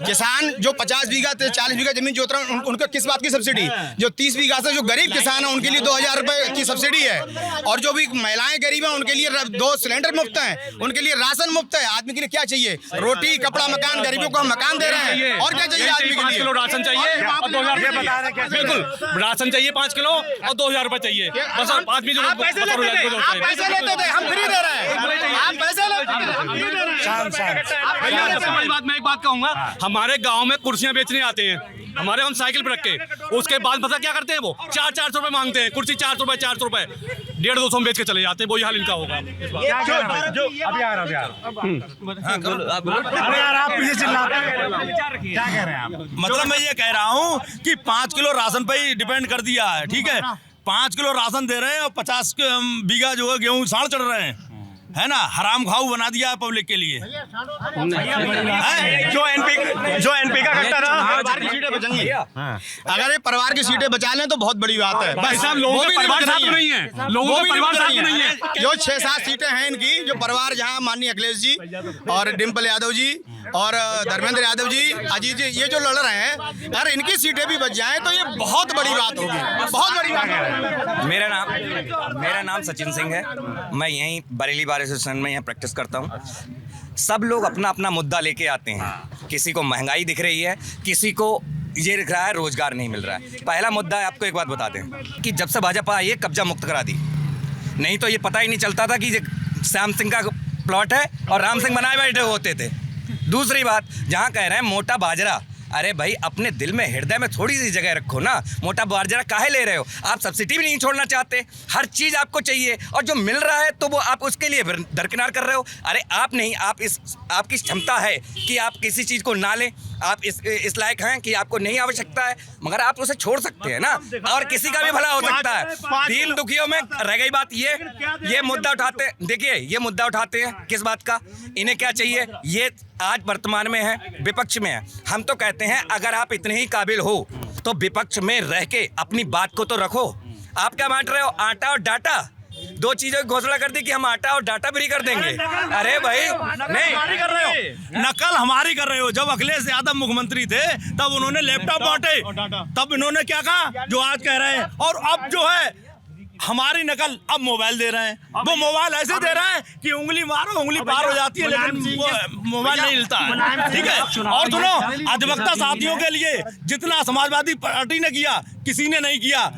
किसान जो 50 बीघा 40 बीघा जमीन जोत रहे हैं, उनको किस बात की सब्सिडी? जो 30 बीघा से जो गरीब किसान है उनके लिए 2000 रुपए की सब्सिडी है। और जो भी महिलाएं गरीब हैं उनके लिए 2 सिलेंडर मुफ्त हैं, उनके लिए राशन मुफ्त है। आदमी के लिए क्या चाहिए? रोटी, कपड़ा, मकान। गरीबों को हम मकान दे रहे हैं, और क्या चाहिए आदमी के लिए? 5 किलो राशन चाहिए और 2000 बिल्कुल राशन चाहिए, 5 किलो और 2000 रुपए चाहिए। बस आदमी जो पैसे लेते थे, हम फ्री दे रहे हैं। आप पैसे मैं एक बात कहूंगा, हमारे गांव में कुर्सियां बेचने आते हैं, हमारे हम साइकिल पर रख के, उसके बाद पता क्या करते हैं? वो 400 रुपए मांगते हैं, कुर्सी 400 रुपए 150-200 में बेच के चले जाते हैं, वही हाल इनका होगा। मतलब मैं ये कह रहा हूँ कि 5 किलो राशन पे ही डिपेंड कर दिया है, ठीक है। 5 किलो राशन दे रहे हैं और 50 बीघा जो है गेहूं साढ़ चढ़ रहे हैं, है ना। हराम खाऊ बना दिया है पब्लिक के लिए। जो एनपी का कट्टा था, परिवार की सीटें बचेंगी। अगर ये परिवार की सीटें बचा लें तो बहुत बड़ी बात है। भाई साहब, लोगों के परिवार साथ में नहीं है, लोगों के परिवार साथ में नहीं है। जो 6-7 सीटें हैं इनकी, जो परिवार जहां माननीय अखिलेश जी और डिम्पल यादव जी और धर्मेंद्र यादव जी, अजीत जी, ये जो लड़ रहे हैं, अगर इनकी सीटें भी बच जाएं तो ये बहुत बड़ी बात होगी, बहुत बड़ी बात है। मेरा नाम सचिन सिंह है। मैं यहीं बरेली बार एसोसिएशन में यहाँ प्रैक्टिस करता हूँ। सब लोग अपना अपना मुद्दा लेके आते हैं। किसी को महंगाई दिख रही है, किसी को ये दिख रहा है रोजगार नहीं मिल रहा है। पहला मुद्दा है, आपको एक बात बताते हैं कि जब से भाजपा आई है कब्जा मुक्त करा दी, नहीं तो ये पता ही नहीं चलता था कि ये श्याम सिंह का प्लॉट है और राम सिंह बनाए बैठे होते थे। दूसरी बात, जहाँ कह रहे हैं मोटा बाजरा, अरे भाई अपने दिल में, हृदय में थोड़ी सी जगह रखो ना। मोटा बाजरा काहे ले रहे हो? आप सब्सिडी भी नहीं छोड़ना चाहते, हर चीज़ आपको चाहिए और जो मिल रहा है तो वो आप उसके लिए दरकिनार कर रहे हो। अरे आप नहीं, आपकी क्षमता है कि आप किसी चीज़ को ना लें। आप इस लायक हैं कि आपको नहीं आवश्यकता है, मगर आप उसे छोड़ सकते हैं ना, और किसी का भी भला हो सकता है। दीन दुखियों में रह गई बात ये मुद्दा उठाते हैं। देखिए, ये मुद्दा उठाते हैं किस बात का? इन्हें क्या चाहिए? ये आज वर्तमान में है, विपक्ष में है। हम तो कहते हैं अगर आप इतने ही काबिल हो तो विपक्ष में रह के अपनी बात को तो रखो। आप क्या बांट रहे हो? आटा और डाटा, 2 चीजों की घोषणा कर दी कि हम आटा और डाटा फ्री कर देंगे। अरे भाई नहीं कर रहे हो, नकल हमारी कर रहे हो। जब अखिलेश यादव मुख्यमंत्री थे तब उन्होंने लैपटॉप बांटे, तब इन्होंने क्या कहा जो आज कह रहे हैं, और अब जो है हमारी नकल अब मोबाइल दे रहे हैं। वो मोबाइल ऐसे दे रहे हैं कि उंगली मारो उंगली पार हो जाती है, लेकिन मोबाइल नहीं हिलता है, ठीक है। और सुनो, अधिवक्ता साथियों के लिए जितना समाजवादी पार्टी ने किया, किसी ने नहीं किया।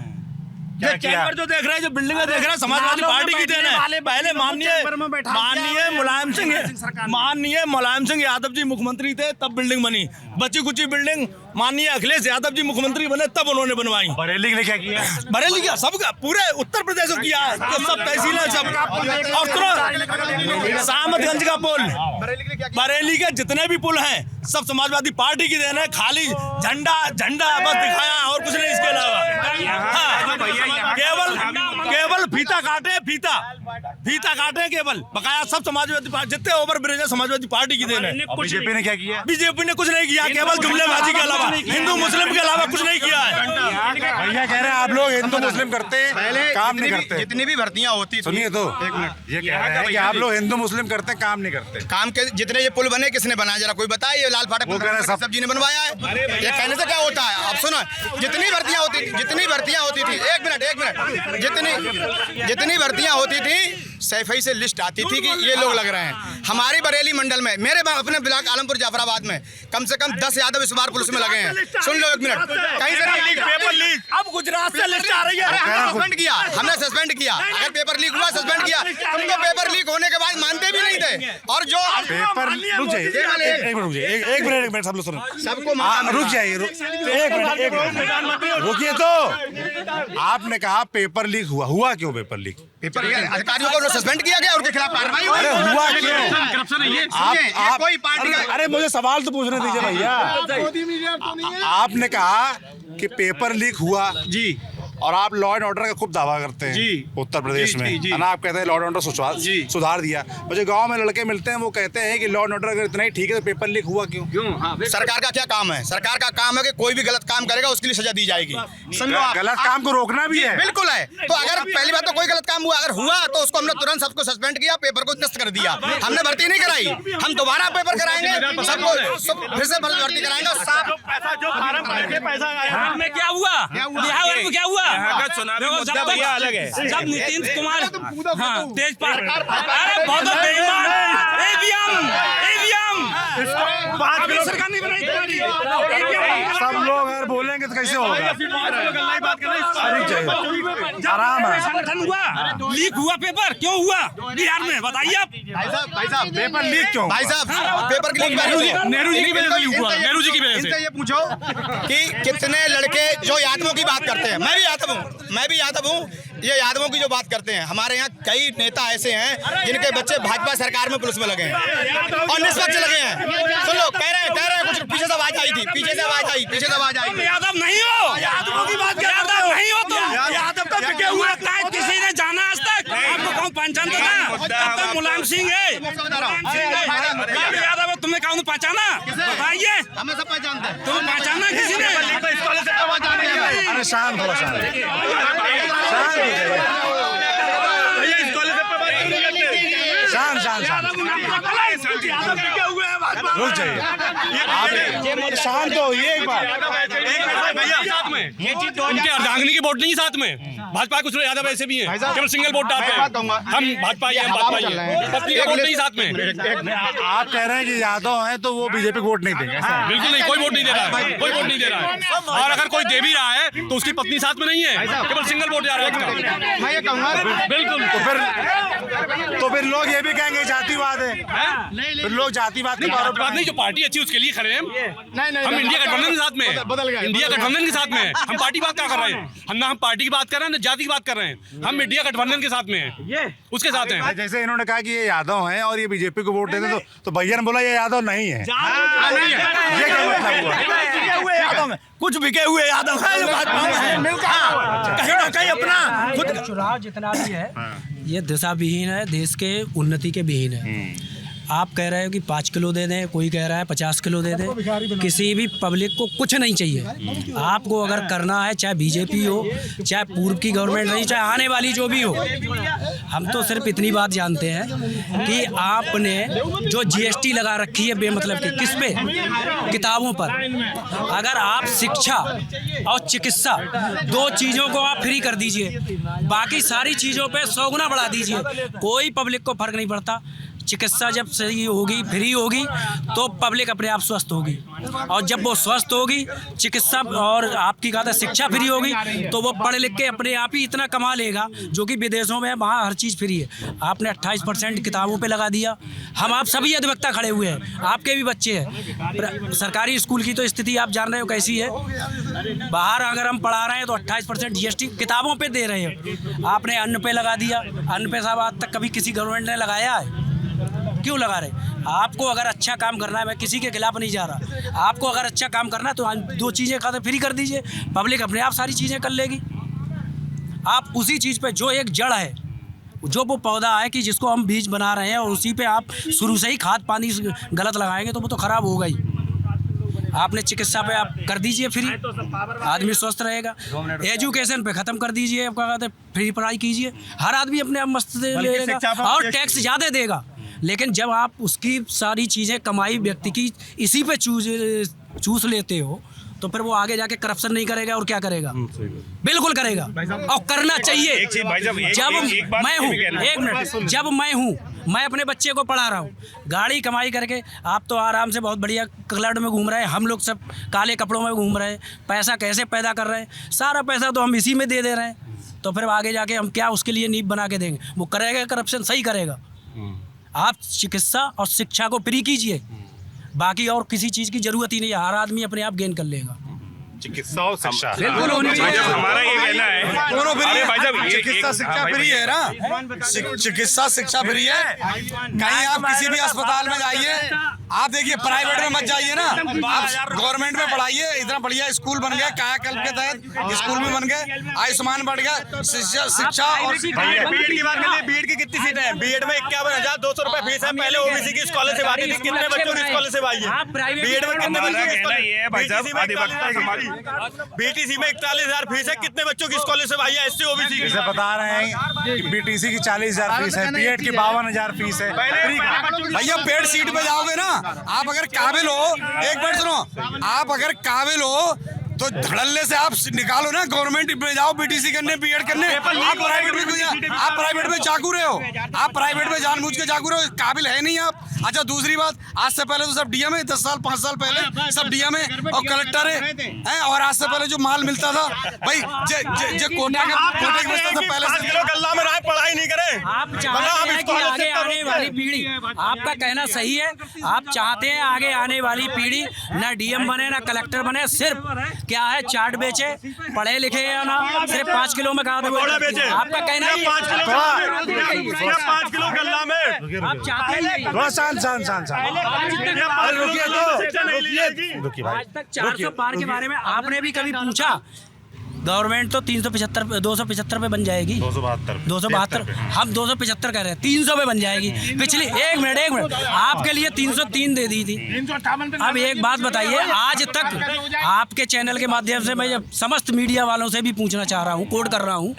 ये चैम्बर जो देख रहे हैं, जो बिल्डिंगें देख रहे हैं, समाजवादी पार्टी की देन है। पहले माननीय मुलायम सिंह यादव जी मुख्यमंत्री थे तब बिल्डिंग बनी। बची कुची बिल्डिंग माननीय अखिलेश यादव जी मुख्यमंत्री बने तब उन्होंने बनवाई। बरेली ने क्या किया? बरेली क्या, सबका पूरे उत्तर प्रदेश को किया है, तो सब तहसीलें सब। और सुनो, सामतगंज का पुल, बरेली के जितने भी पुल हैं सब समाजवादी पार्टी की देन है। खाली झंडा बस दिखाया और कुछ नहीं इसके अलावा। केवल फीता काटे केवल, बकाया सब समाजवादी पार्टी, जितने ओवर ब्रिज है समाजवादी पार्टी की देन है। बीजेपी ने क्या किया? बीजेपी ने कुछ नहीं किया, केवल जुमलेबाजी के अलावा, हिंदू मुस्लिम के अलावा कुछ नहीं किया है। भैया कह रहे हैं आप लोग हिंदू मुस्लिम करते काम नहीं करते। जितनी भी भर्तियां होती थी, सुनिए तो, एक मिनट, ये कह रहे हैं कि आप लोग हिंदू मुस्लिम करते काम नहीं करते। काम के जितने ये पुल बने किसने बनाया, जरा कोई बताइए। लाल फाटक सब जी ने बनवाया है। ये कहने से क्या होता है? अब सुनो, जितनी भर्तियां होती थी, एक मिनट, जितनी भर्तियां होती थी सैफई से लिस्ट आती थी कि ये लोग लग रहे हैं। हमारी बरेली मंडल में, मेरे अपने ब्लॉक आलमपुर जाफराबाद में कम से कम 10 यादव इस बार पुलिस में लगे हैं। सुन लो एक मिनट, कहीं से पेपर लीक, अब गुजरात से लिस्ट आ रही है। हमने सस्पेंड किया। अगर पेपर लीक हुआ, सस्पेंड किया। हम तो पेपर लीक होने के बाद मानते भी नहीं थे। और जो पेपर एक मिनट सब लोग सुनो, सबको रुक जाइए, रुकिए तो। आपने कहा पेपर लीक हुआ क्यों? पेपर लीक, पेपर अधिकारियों को सस्पेंड किया गया, उनके खिलाफ कार्रवाई हुई। अरे हुआ क्यों? आप कोई पार्टी का, अरे मुझे सवाल तो पूछने दीजिए भैया। आपने कहा कि पेपर लीक हुआ जी, और आप लॉ एंड ऑर्डर का खूब दावा करते हैं जी उत्तर प्रदेश में, है ना। आप कहते हैं लॉ एंड ऑर्डर सुधार दिया। मुझे गांव में लड़के मिलते हैं, वो कहते हैं कि लॉ एंड ऑर्डर अगर इतना ही ठीक है तो पेपर लीक हुआ क्यों? सरकार का क्या काम है? सरकार का काम है कि कोई भी गलत काम करेगा उसके लिए सजा दी जाएगी। गलत काम को रोकना भी है, बिल्कुल है। तो अगर पहली बात तो कोई गलत काम हुआ, अगर हुआ तो उसको हमने तुरंत सबको सस्पेंड किया, पेपर को नष्ट कर दिया। हमने भर्ती नहीं कराई, हम दोबारा पेपर कराएंगे, सबको फिर से भर्ती कराएंगे। क्या हुआ? क्या हुआ? मुद्दा भैया अलग है। जब नीतीश कुमार तेजपाल, अरे बहुत बेईमान, सरकार नहीं बनाई। सब लोग अगर बोलेंगे तो कैसे होगा? आराम है। संगठन हुआ, लीक हुआ पेपर, क्यों हुआ बिहार में? बताइए आप। भाई साहब पेपर लीक क्यों? भाई साहब पेपर लीक नेहरू जी की वजह से लीक हुआ। नेहरू जी की वजह से। ये पूछो कि कितने लड़के जो यादवों की बात करते हैं, मैं भी यादव हूँ, ये यादवों की जो बात करते हैं, हमारे यहाँ कई नेता ऐसे हैं जिनके बच्चे भाजपा सरकार में पुलिस में लगे हैं और निष्पक्ष लगे हैं। सुन लो, कह रहे हैं कुछ पीछे से आवाज आई थी, पीछे से आवाज आई। यादव नहीं हो, यादवों की बात यादव नहीं हो तुम। यादव तो बिके हुए लगता है, किसी ने जाना आज तक आपको कौन पहचानता था? तब तो मुलायम सिंह है, यादव तुम्हें कौन पहचाना? बताइए, हमें सब पहचानते हैं। तुम्हें पहचाना किसी ने? अरे शांत थोड़ा रुक जाइए, आप शांत हो। ये एक बार साथ में उनके अर्धांगिनी की वोट नहीं साथ में, भाजपा कुछ लोग यादव ऐसे भी हैं केवल सिंगल वोट डालते हैं। हम भाजपा ही हैं, पत्नी का वोट नहीं साथ में। आप कह रहे हैं कि यादव हैं तो वो बीजेपी को वोट नहीं देंगे? बिल्कुल नहीं, कोई वोट नहीं दे रहा है, कोई वोट नहीं दे रहा है। और अगर कोई दे भी रहा है तो उसकी पत्नी साथ में नहीं है, केवल सिंगल वोट जा रहा है। मैं ये कहूँगा बिल्कुल, तो फिर लोग ये भी कहेंगे जातिवाद है, फिर लोग जातिवाद की बात नहीं, जो पार्टी अच्छी उसके लिए खड़े हैं। हम इंडिया गठबंधन के साथ में, इंडिया गठबंधन के साथ में है। हम पार्टी बात क्या कर रहे हैं? हम ना हम पार्टी की बात कर रहे हैं ना जाति की बात कर रहे हैं। हम इंडिया गठबंधन के साथ में हैं, उसके साथ हैं। जैसे इन्होंने कहा कि ये यादव हैं और ये बीजेपी को वोट देते तो भैया ने बोला ये यादव नहीं है। ये क्या मतलब हुआ? यादव में कुछ बिके हुए यादव है जो भाजपा में है, कहीं ना कहीं अपना खुद चुनाव जितना भी है ये दिशा विहीन है, देश के उन्नति के विहीन है। आप कह रहे हो कि 5 किलो दे दें, कोई कह रहा है 50 किलो दे दें। किसी भी पब्लिक को कुछ नहीं चाहिए। आपको अगर करना है, चाहे बीजेपी हो, चाहे पूर्व की गवर्नमेंट रही, चाहे आने वाली जो भी हो, हम तो सिर्फ इतनी बात जानते हैं कि आपने जो GST लगा रखी है बेमतलब की, किस पे? किताबों पर। अगर आप शिक्षा और चिकित्सा 2 चीज़ों को आप फ्री कर दीजिए, बाकी सारी चीज़ों पे 100 गुना बढ़ा दीजिए, कोई पब्लिक को फर्क नहीं पड़ता। चिकित्सा जब सही होगी, फ्री होगी, तो पब्लिक अपने आप स्वस्थ होगी, और जब वो स्वस्थ होगी, चिकित्सा और आपकी कहा था शिक्षा फ्री होगी, तो वो पढ़ लिख के अपने आप ही इतना कमा लेगा, जो कि विदेशों में वहाँ हर चीज़ फ्री है। आपने 28% किताबों पे लगा दिया। हम आप सभी अधिवक्ता खड़े हुए हैं, आपके भी बच्चे हैं। सरकारी स्कूल की तो स्थिति आप जान रहे हो कैसी है। बाहर अगर हम पढ़ा रहे हैं तो 28% GST किताबों पे दे रहे हैं। आपने अन्न पे लगा दिया। अन्न पे साहब आज तक कभी किसी गवर्नमेंट ने लगाया है? क्यों लगा रहे? आपको अगर अच्छा काम करना है, मैं किसी के खिलाफ नहीं जा रहा, आपको अगर अच्छा काम करना है तो 2 चीज़ें खाते फ्री कर दीजिए, पब्लिक अपने आप सारी चीज़ें कर लेगी। आप उसी चीज़ पे जो एक जड़ है, जो वो पौधा है कि जिसको हम बीज बना रहे हैं, और उसी पे आप शुरू से ही खाद पानी गलत लगाएंगे तो वो तो ख़राब होगा ही। आपने चिकित्सा पे आप कर दीजिए फ्री, आदमी स्वस्थ रहेगा। एजुकेशन पे ख़त्म कर दीजिए, आप क्या कहते हैं, फ्री पढ़ाई कीजिए, हर आदमी अपने आप मस्त लेगा और टैक्स ज़्यादा देगा। लेकिन जब आप उसकी सारी चीज़ें कमाई व्यक्ति की इसी पे चूस लेते हो, तो फिर वो आगे जाके करप्शन नहीं करेगा और क्या करेगा? बिल्कुल करेगा, और करना चाहिए। जब मैं अपने बच्चे को पढ़ा रहा हूँ, गाड़ी कमाई करके, आप तो आराम से बहुत बढ़िया क्लड में घूम रहे हैं, हम लोग सब काले कपड़ों में घूम रहे हैं। पैसा कैसे पैदा कर रहे हैं? सारा पैसा तो हम इसी में दे रहे हैं, तो फिर आगे जाके हम क्या उसके लिए नींव बना के देंगे? वो करेगा करप्शन, सही करेगा। आप चिकित्सा और शिक्षा को फ्री कीजिए, बाकी और किसी चीज़ की जरूरत ही नहीं है, हर आदमी अपने आप गेन कर लेगा। चिकित्सा और शिक्षा बिल्कुल होनी चाहिए। हमारा ये कहना है, दोनों फ्री है। भाई साहब, चिकित्सा शिक्षा फ्री है ना, चिकित्सा शिक्षा फ्री है। कहीं आप किसी भी अस्पताल में जाइए, आप देखिए प्राइवेट में मत जाइए ना, आप गवर्नमेंट में पढ़ाइए। इतना बढ़िया स्कूल बन गया, कायाकल्प के तहत स्कूल भी बन गए, आयुष्मान बढ़ गया, शिक्षा और बीएड की बात करिए। बीएड की कितनी सीटें हैं? बीएड में 51,200 रुपए फीस है। पहले ओबीसी की स्कॉलरशिप आती थी, कितने बच्चों की स्कॉलरशिप आई है? बीएड में कितने बच्चों की? बीटीसी में 41,000 फीस है, कितने बच्चों की स्कॉलरशिप आई है? एससी ओबीसी की बता रहे हैं कि बीटीसी की 40,000 फीस है, बीएड की 52,000 फीस है। भैया पेड सीट पे जाओगे ना, आप अगर काबिल हो, एक मिनट सुनो, आप अगर काबिल हो तो धड़ल्ले से आप निकालो ना, गवर्नमेंट में जाओ बीटीसी करने, बीएड करने। आप प्राइवेट में चाकू रहे हो, आप प्राइवेट में जानबूझ के चाकू रहे हो, काबिल है नहीं आप। अच्छा दूसरी बात, आज से पहले तो सब डीएम है, 10 साल 5 साल पहले सब डीएम है और कलेक्टर है, और आज से पहले जो माल मिलता था भाई, कोटा के बेचता था पहले से। गल्ला में पढ़ाई नहीं करे। आप चाहते हैं कि आगे आने वाली पीढ़ी, आपका कहना सही है, आप चाहते हैं आगे आने वाली पीढ़ी ना डीएम बने ना कलेक्टर बने, सिर्फ क्या है, चाट बेचे, पढ़े लिखे हैं ना, सिर्फ 5 किलो में कहा था आपका कहना है 5 किलो गल्ला में आप चाहते हैं आज तक 400 पार के बारे में आपने भी कभी पूछा? गवर्नमेंट तो 275 पे बन जाएगी, 272 हम 275 कह रहे हैं, 300 पे बन जाएगी। पिछली एक मिनट आपके लिए 303 दे दी थी। अब एक बात बताइए, आज तक आपके चैनल के माध्यम से मैं समस्त मीडिया वालों से भी पूछना चाह रहा हूँ, कोड कर रहा हूँ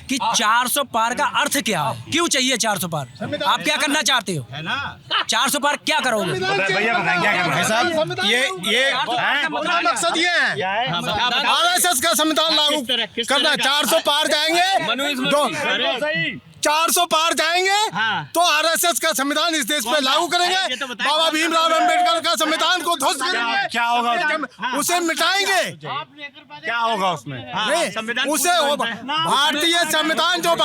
कि 400 पार का अर्थ क्या है? क्यों चाहिए 400 पार? आप क्या करना चाहते हो? 400 पार क्या करोगे? भैया बताएंगे साहब, ये मकसद ये है RSS का संविधान लागू करना। 400 पार जाएंगे, 400 पार जाएंगे तो RSS का संविधान इस देश पे लागू करेंगे। बाबा भीमराव अम्बेडकर का संविधान को ध्वस्त करेंगे। क्या होगा? उसे मिटाएंगे। क्या होगा उसमें? उसे भारतीय संविधान जो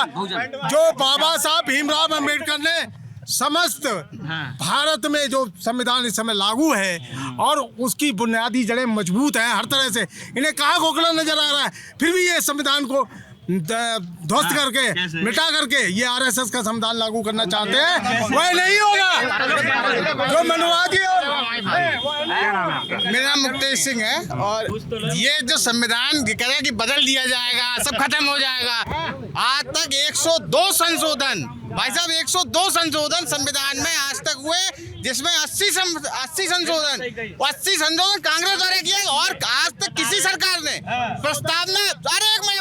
बाबा साहब भीमराव अम्बेडकर ने समस्त भारत में जो संविधान इस समय लागू है और उसकी बुनियादी जड़ें मजबूत हैं हर तरह से, इन्हें कहाँ खोखला नजर आ रहा है, फिर भी ये संविधान को ध्वस्त करके मिटा करके ये RSS का संविधान लागू करना चाहते हैं। वह नहीं होगा जो मनुवादी। मेरा नाम मुक्तेश सिंह है और ये जो संविधान कह रहा है कि बदल दिया जाएगा, सब खत्म हो जाएगा, आज तक 102 संशोधन, भाई साहब 102 संशोधन संविधान में आज तक हुए, जिसमें 80 संशोधन कांग्रेस द्वारा किए और आज तक किसी सरकार ने प्रस्तावना, अरे एक मिनट,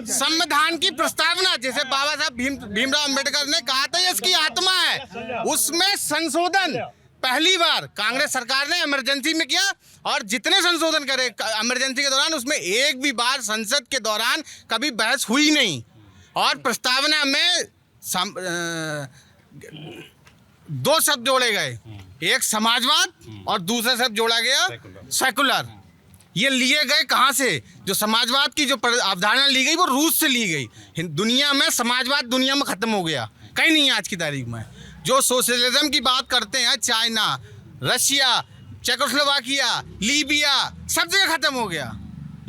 संविधान की प्रस्तावना जैसे बाबा साहब भीमराव अम्बेडकर ने कहा था इसकी आत्मा है, उसमें संशोधन पहली बार कांग्रेस सरकार ने इमरजेंसी में किया और जितने संशोधन करे इमरजेंसी के दौरान उसमें एक भी बार संसद के दौरान कभी बहस हुई नहीं। और प्रस्तावना में 2 शब्द जोड़े गए, एक समाजवाद और दूसरा शब्द जोड़ा गया सेकुलर। ये लिए गए कहाँ से? जो समाजवाद की जो अवधारणा ली गई वो रूस से ली गई। दुनिया में समाजवाद दुनिया में खत्म हो गया, कहीं नहीं है आज की तारीख में। जो सोशलिज्म की बात करते हैं, चाइना, रशिया, चेकोस्लोवाकिया, लीबिया, सब जगह खत्म हो गया,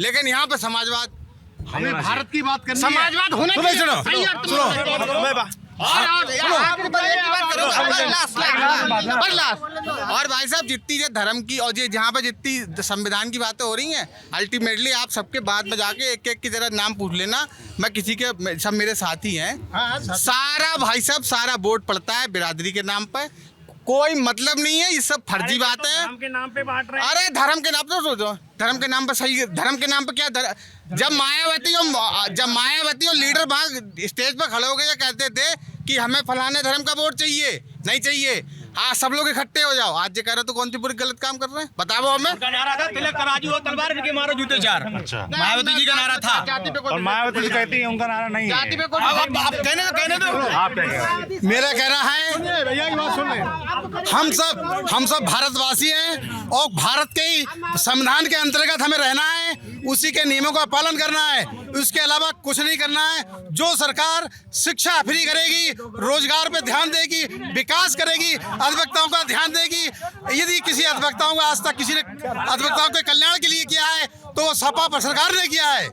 लेकिन यहाँ पे समाजवाद, हमें भारत की बात करनी है। समाजवाद होना और भाई साहब जितनी ये धर्म की और ये जहाँ पे जितनी संविधान की बातें हो रही हैं, अल्टीमेटली आप सबके बाद में जाके एक एक की जरा नाम पूछ लेना। मैं किसी के, सब मेरे साथी हैं, सारा भाई साहब सारा वोट पड़ता है बिरादरी के नाम पर, कोई मतलब नहीं है, ये सब फर्जी बात है। धर्म के नाम पे बांट रहे हैं। अरे धर्म के नाम पे सोचो, धर्म के नाम पे सही, धर्म के नाम पे क्या जब मायावती और लीडर वहाँ स्टेज पर खड़े हो गए कहते थे कि हमें फलाने धर्म का वोट चाहिए, नहीं चाहिए, हाँ सब लोग इकट्ठे हो जाओ, आज ये कह रहे तो कौन सी पूरी गलत काम कर रहे हैं बताओ हमें। नारा था तिलक तराजू हो तलवार के मारो जूते चार। अच्छा, मायावती जी का नारा था और मायावती जी कहती है उनका नारा नहीं है। आप कहने दो। मेरा कहना है भैया की बात सुन ले, हम सब भारतवासी हैं और भारत के ही संविधान के अंतर्गत हमें रहना है, उसी के नियमों का पालन करना है, उसके अलावा कुछ नहीं करना है। जो सरकार शिक्षा फ्री करेगी, रोजगार पे ध्यान देगी, विकास करेगी, अधिवक्ताओं का ध्यान देगी, यदि किसी अधिवक्ताओं का आज तक किसी ने अधिवक्ताओं के कल्याण के लिए किया है तो वो सपा पर सरकार ने किया है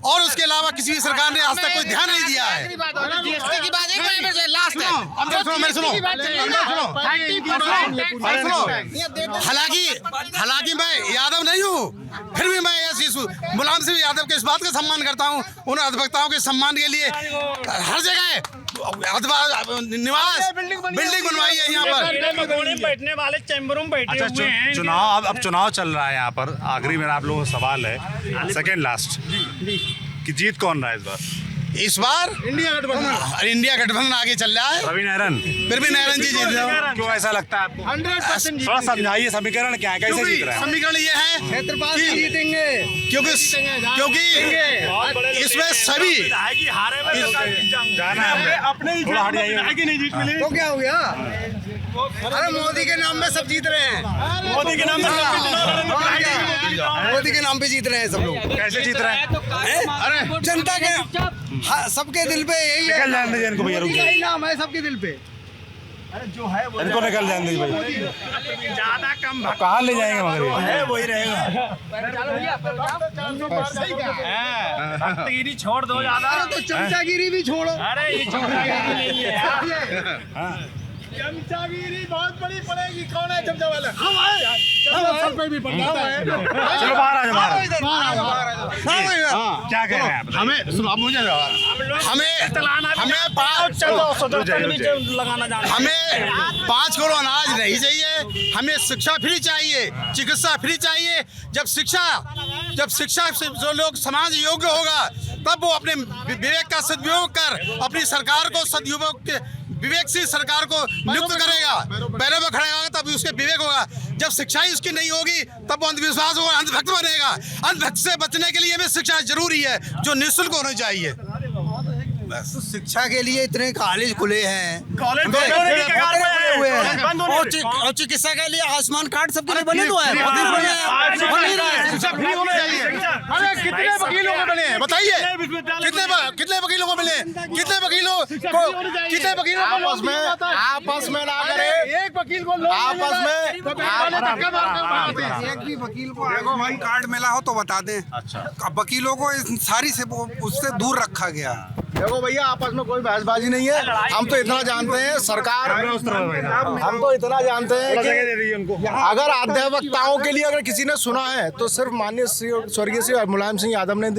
और उसके अलावा किसी भी सरकार ने आज तक कोई ध्यान नहीं दिया है। हालांकि मैं यादव नहीं हूँ, फिर भी मैं मुलायम सिंह यादव के इस बात का सम्मान करता हूँ, उन अधिवक्ताओं के सम्मान के लिए हर जगह निवास बिल्डिंग बनवाई है यहाँ पर, बैठने वाले चैम्बरों में बैठे हुए हैं। चुनाव, अब चुनाव चल रहा है यहाँ पर, आखिरी मेरा आप लोगों को सवाल है, सेकेंड लास्ट, कि जीत कौन रहा है इस बार? इस बार इंडिया गठबंधन आगे चल रहा है। रवि नारायण जी जीत रहे हो, क्यों ऐसा लगता है आपको? 100% थोड़ा समझाइए, समीकरण क्या है, कैसे जीत रहे हैं? समीकरण ये है कि जीतेंगे क्योंकि इसमें सभी तो क्या हो गया, अरे मोदी के नाम में सब जीत रहे हैं, मोदी के नाम पे जीत रहे हैं सब लोग। कैसे जीत रहे हैं? अरे जनता के सबके दिल पे यही है, यही नाम है सबके दिल पे। इनको निकल जाने दीजिए भाई, ज्यादा कम अब कहाँ ले जाएंगे मगर ये? वही रहेगा। भक्तगिरी छोड़ दो ज्यादा, तो चमचागिरी भी छोड़ो। अरे ये चमचागिरी नहीं है, चमचागिरी बहुत बड़ी पड़ेगी। कौन है चमचा वाला? हम आए, सब पे भी पड़ता है। चलो बाहर आ जाओ, बाहर। क्या कह रहे हैं आप? हमें अब मुझे हमें 5 करोड़ अनाज नहीं चाहिए, हमें शिक्षा फ्री चाहिए, चिकित्सा फ्री चाहिए। जब शिक्षा से जो लोग समाज योग्य होगा तब वो अपने विवेक का सदुपयोग कर अपनी सरकार को सदुपयोग के विवेक से सरकार को नियुक्त करेगा, पैरों में खड़े होगा तब उसके विवेक होगा। जब शिक्षा ही उसकी नहीं होगी तब वो अंधविश्वास होगा, अंधभक्त बनेगा। अंधभक्त से बचने के लिए भी शिक्षा जरूरी है जो निःशुल्क होनी चाहिए। तो शिक्षा के लिए इतने कॉलेज खुले हैं, और चिकित्सा के लिए आयुष्मान कार्ड सबके लिए बने हुए हैं। अरे कितने वकीलों को मिले हैं बताइए? कितने वकीलों को मिले? कितने वकीलों आपस में ना करें, एक वकील को आपस में एक भी वकील को आयुष्मान कार्ड मिला हो तो बता दें। अच्छा, वकीलों को सारी से उससे दूर रखा गया। देखो भैया, आपस में कोई बहसबाजी नहीं है। हम तो इतना जानते हैं सरकार, हम तो इतना जानते हैं कि अगर अध्यापकताओं के लिए अगर किसी ने सुना है तो सिर्फ माननीय स्वर्गीय श्री मुलायम सिंह यादव ने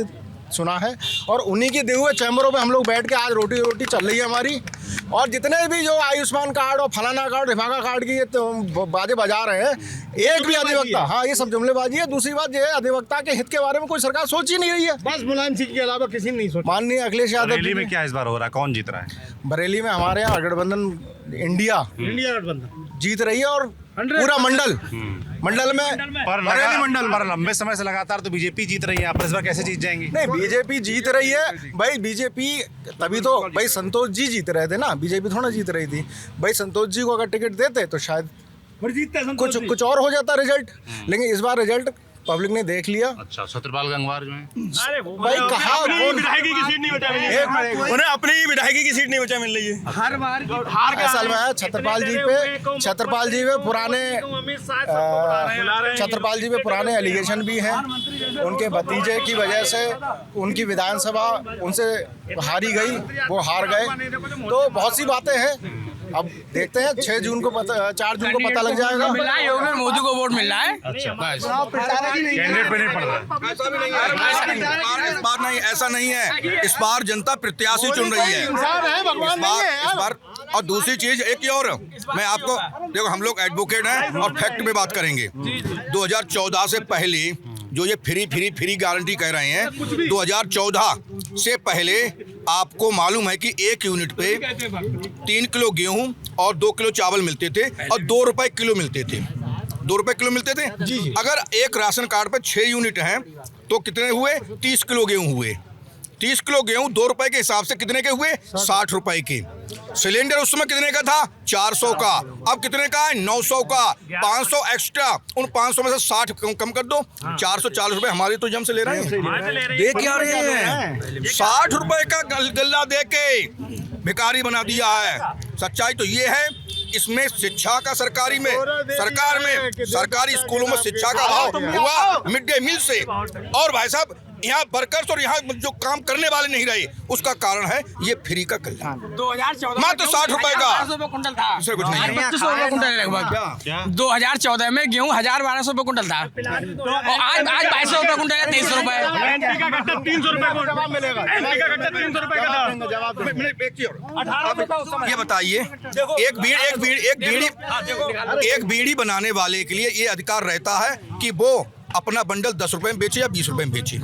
सुना है, और उन्हीं के दिए हुए चैम्बरों में हम लोग बैठ के आज रोटी चल रही है हमारी। और जितने भी जो आयुष्मान कार्ड और फलाना कार्ड रिफाका कार्ड की ये तो बाजें बजा रहे हैं, एक भी अधिवक्ता, हाँ ये सब जुमलेबाजी है। दूसरी बात ये है, अधिवक्ता के हित के बारे में कोई सरकार सोच ही नहीं रही है। बस मुलायम सिंह के अलावा किसी ने नहीं सोचा। माननीय अखिलेश यादव बरेली में क्या इस बार हो रहा है, कौन जीत रहा है? बरेली में हमारे यहाँ गठबंधन इंडिया गठबंधन जीत रही है, और पूरा मंडल में बरेली मंडल पर लंबे समय से लगातार तो बीजेपी जीत रही है, आप इस बार कैसे जीत जाएंगी? नहीं, बीजेपी जीत रही है भाई। बीजेपी तभी तो भाई संतोष जी जीत रहे थे ना, बीजेपी थोड़ा जीत रही थी भाई। संतोष जी को अगर टिकट देते तो शायद कुछ और हो जाता रिजल्ट, लेकिन इस बार रिजल्ट पब्लिक ने देख लिया। अच्छा, छत्रपाल गंगवार जो है भाई कहा विधायकी की सीट नहीं बचा, उन्हें अपनी विधायकी की सीट नहीं बचा मिल रही है। हर बार असल में है छत्रपाल जी पे पुराने एलिगेशन भी हैं। उनके भतीजे की वजह से उनकी विधानसभा उनसे हारी गई, वो हार गए। तो बहुत सी बातें हैं, अब देखते हैं 4 जून को पता लग जाएगा। मोदी को वोट मिल रहा है। अच्छा, कैंडिडेट पे नहीं पड़ रहा है। इस बार नहीं, ऐसा नहीं है। इस बार जनता प्रत्याशी चुन रही है इस बार। और दूसरी चीज एक और, मैं आपको देखो, हम लोग एडवोकेट हैं और फैक्ट में बात करेंगे। 2014 से पहले जो ये फ्री गारंटी कह रहे हैं, 2014 से पहले आपको मालूम है कि 1 यूनिट पे 3 किलो गेहूं और 2 किलो चावल मिलते थे, और 2 रुपए किलो मिलते थे। 2 रुपए किलो मिलते थे। अगर एक राशन कार्ड पे 6 यूनिट हैं तो कितने हुए? 30 किलो गेहूं हुए। 30 किलो गेहूं 2 रुपए के हिसाब से कितने के हुए? 60 रुपए के। सिलेंडर उस समय कितने का था? 400 का। अब कितने का है? 900 का। 500 एक्स्ट्रा। उन 500 में से 60 कम कर दो, 440 रुपए हमारे तो जम से ले रहे हैं। दे क्या रहे हैं? 60 रुपए का गल्ला दे के भिखारी बना दिया है। सच्चाई तो ये है। इसमें शिक्षा का सरकार में सरकारी स्कूलों में शिक्षा का अभाव हुआ मिड डे मील से। और भाई साहब, यहाँ वर्कर्स और यहाँ जो काम करने वाले नहीं रहे, उसका कारण है ये फ्री का कल्याण। 2014 मात्र 60 रुपए का कुंटल था, इससे कुछ नहीं। 2500 कुंटल लगभग। 2014 में गेहूँ 1000-1200 रुपए कुंटल था, और आज 2200 रुपए कुंटल है, 2300 रुपए। 300 रुपए। ये बताइए, एक बीड़ी बनाने वाले के लिए ये अधिकार रहता है कि वो अपना बंडल 10 रुपए में बेचे या 20 रुपए में बेचे।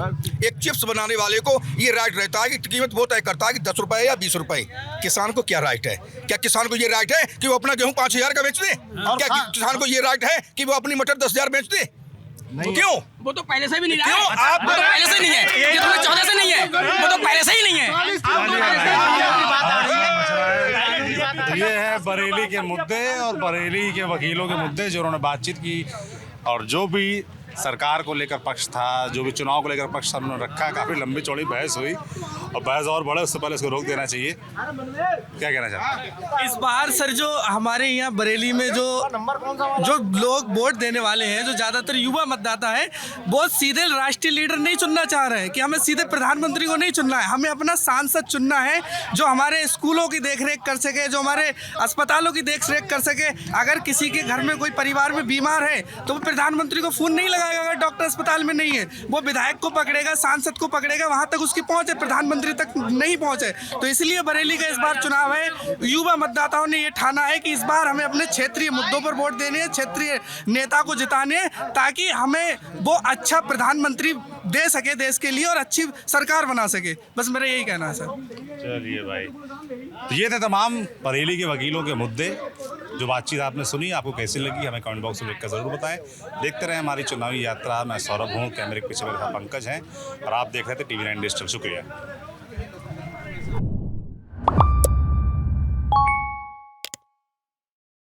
एक चिप्स बनाने वाले को ये राइट रहता है कि कीमत वो तय करता है कि 10 रुपए या 20 रुपए। किसान को क्या राइट है? क्या किसान को ये राइट है कि वो अपना गेहूं 5000 का बेच दे? क्या किसान को ये राइट है कि वो अपनी मटर 10,000 बेच दे? क्यों? वो तो पहले से भी नहीं रहा है। आप वो तो पहले से नहीं है, ये 2014 से नहीं है, वो तो पहले से ही नहीं है। ये है बरेली के मुद्दे और बरेली के वकीलों के मुद्दे जो उन्होंने बातचीत की। और जो भी सरकार को लेकर पक्ष था, जो भी चुनाव को लेकर पक्ष हमने रखा, काफ़ी लंबी चौड़ी बहस हुई और बहस और बढ़े उससे पहले इसको रोक देना चाहिए। क्या कहना चाहते हैं? इस बार सर जो हमारे यहाँ बरेली में जो लोग वोट देने वाले हैं, जो ज़्यादातर युवा मतदाता है, वो सीधे राष्ट्रीय लीडर नहीं चुनना चाह रहे हैं कि हमें सीधे प्रधानमंत्री को नहीं चुनना है, हमें अपना सांसद चुनना है जो हमारे स्कूलों की देखरेख कर सके, जो हमारे अस्पतालों की देखरेख कर सके। अगर किसी के घर में कोई परिवार में बीमार है तो वो प्रधानमंत्री को फ़ोन नहीं लगाएगा अगर डॉक्टर अस्पताल में नहीं है, वो विधायक को पकड़ेगा, सांसद को पकड़ेगा, वहाँ तक उसकी पहुँच है, प्रधानमंत्री तक नहीं पहुँचे। तो इसलिए बरेली का इस बार चुनाव है, युवा मतदाताओं ने ये ठाना है कि इस बार हमें अपने क्षेत्रीय मुद्दों पर वोट देने हैं, क्षेत्रीय नेता को जिताने हैं, ताकि हमें वो अच्छा प्रधानमंत्री दे सके देश के लिए और अच्छी सरकार बना सके। बस मेरा यही कहना है सर। चलिए भाई, तो ये थे तमाम बरेली के वकीलों के मुद्दे। जो बातचीत आपने सुनी आपको कैसी लगी हमें कमेंट बॉक्स में लिखकर ज़रूर बताएं। देखते रहें हमारी चुनावी यात्रा। मैं सौरभ हूँ, कैमरे के पीछे मेरे साथ पंकज हैं और आप देख रहे थे TV9 डिजिटल। शुक्रिया।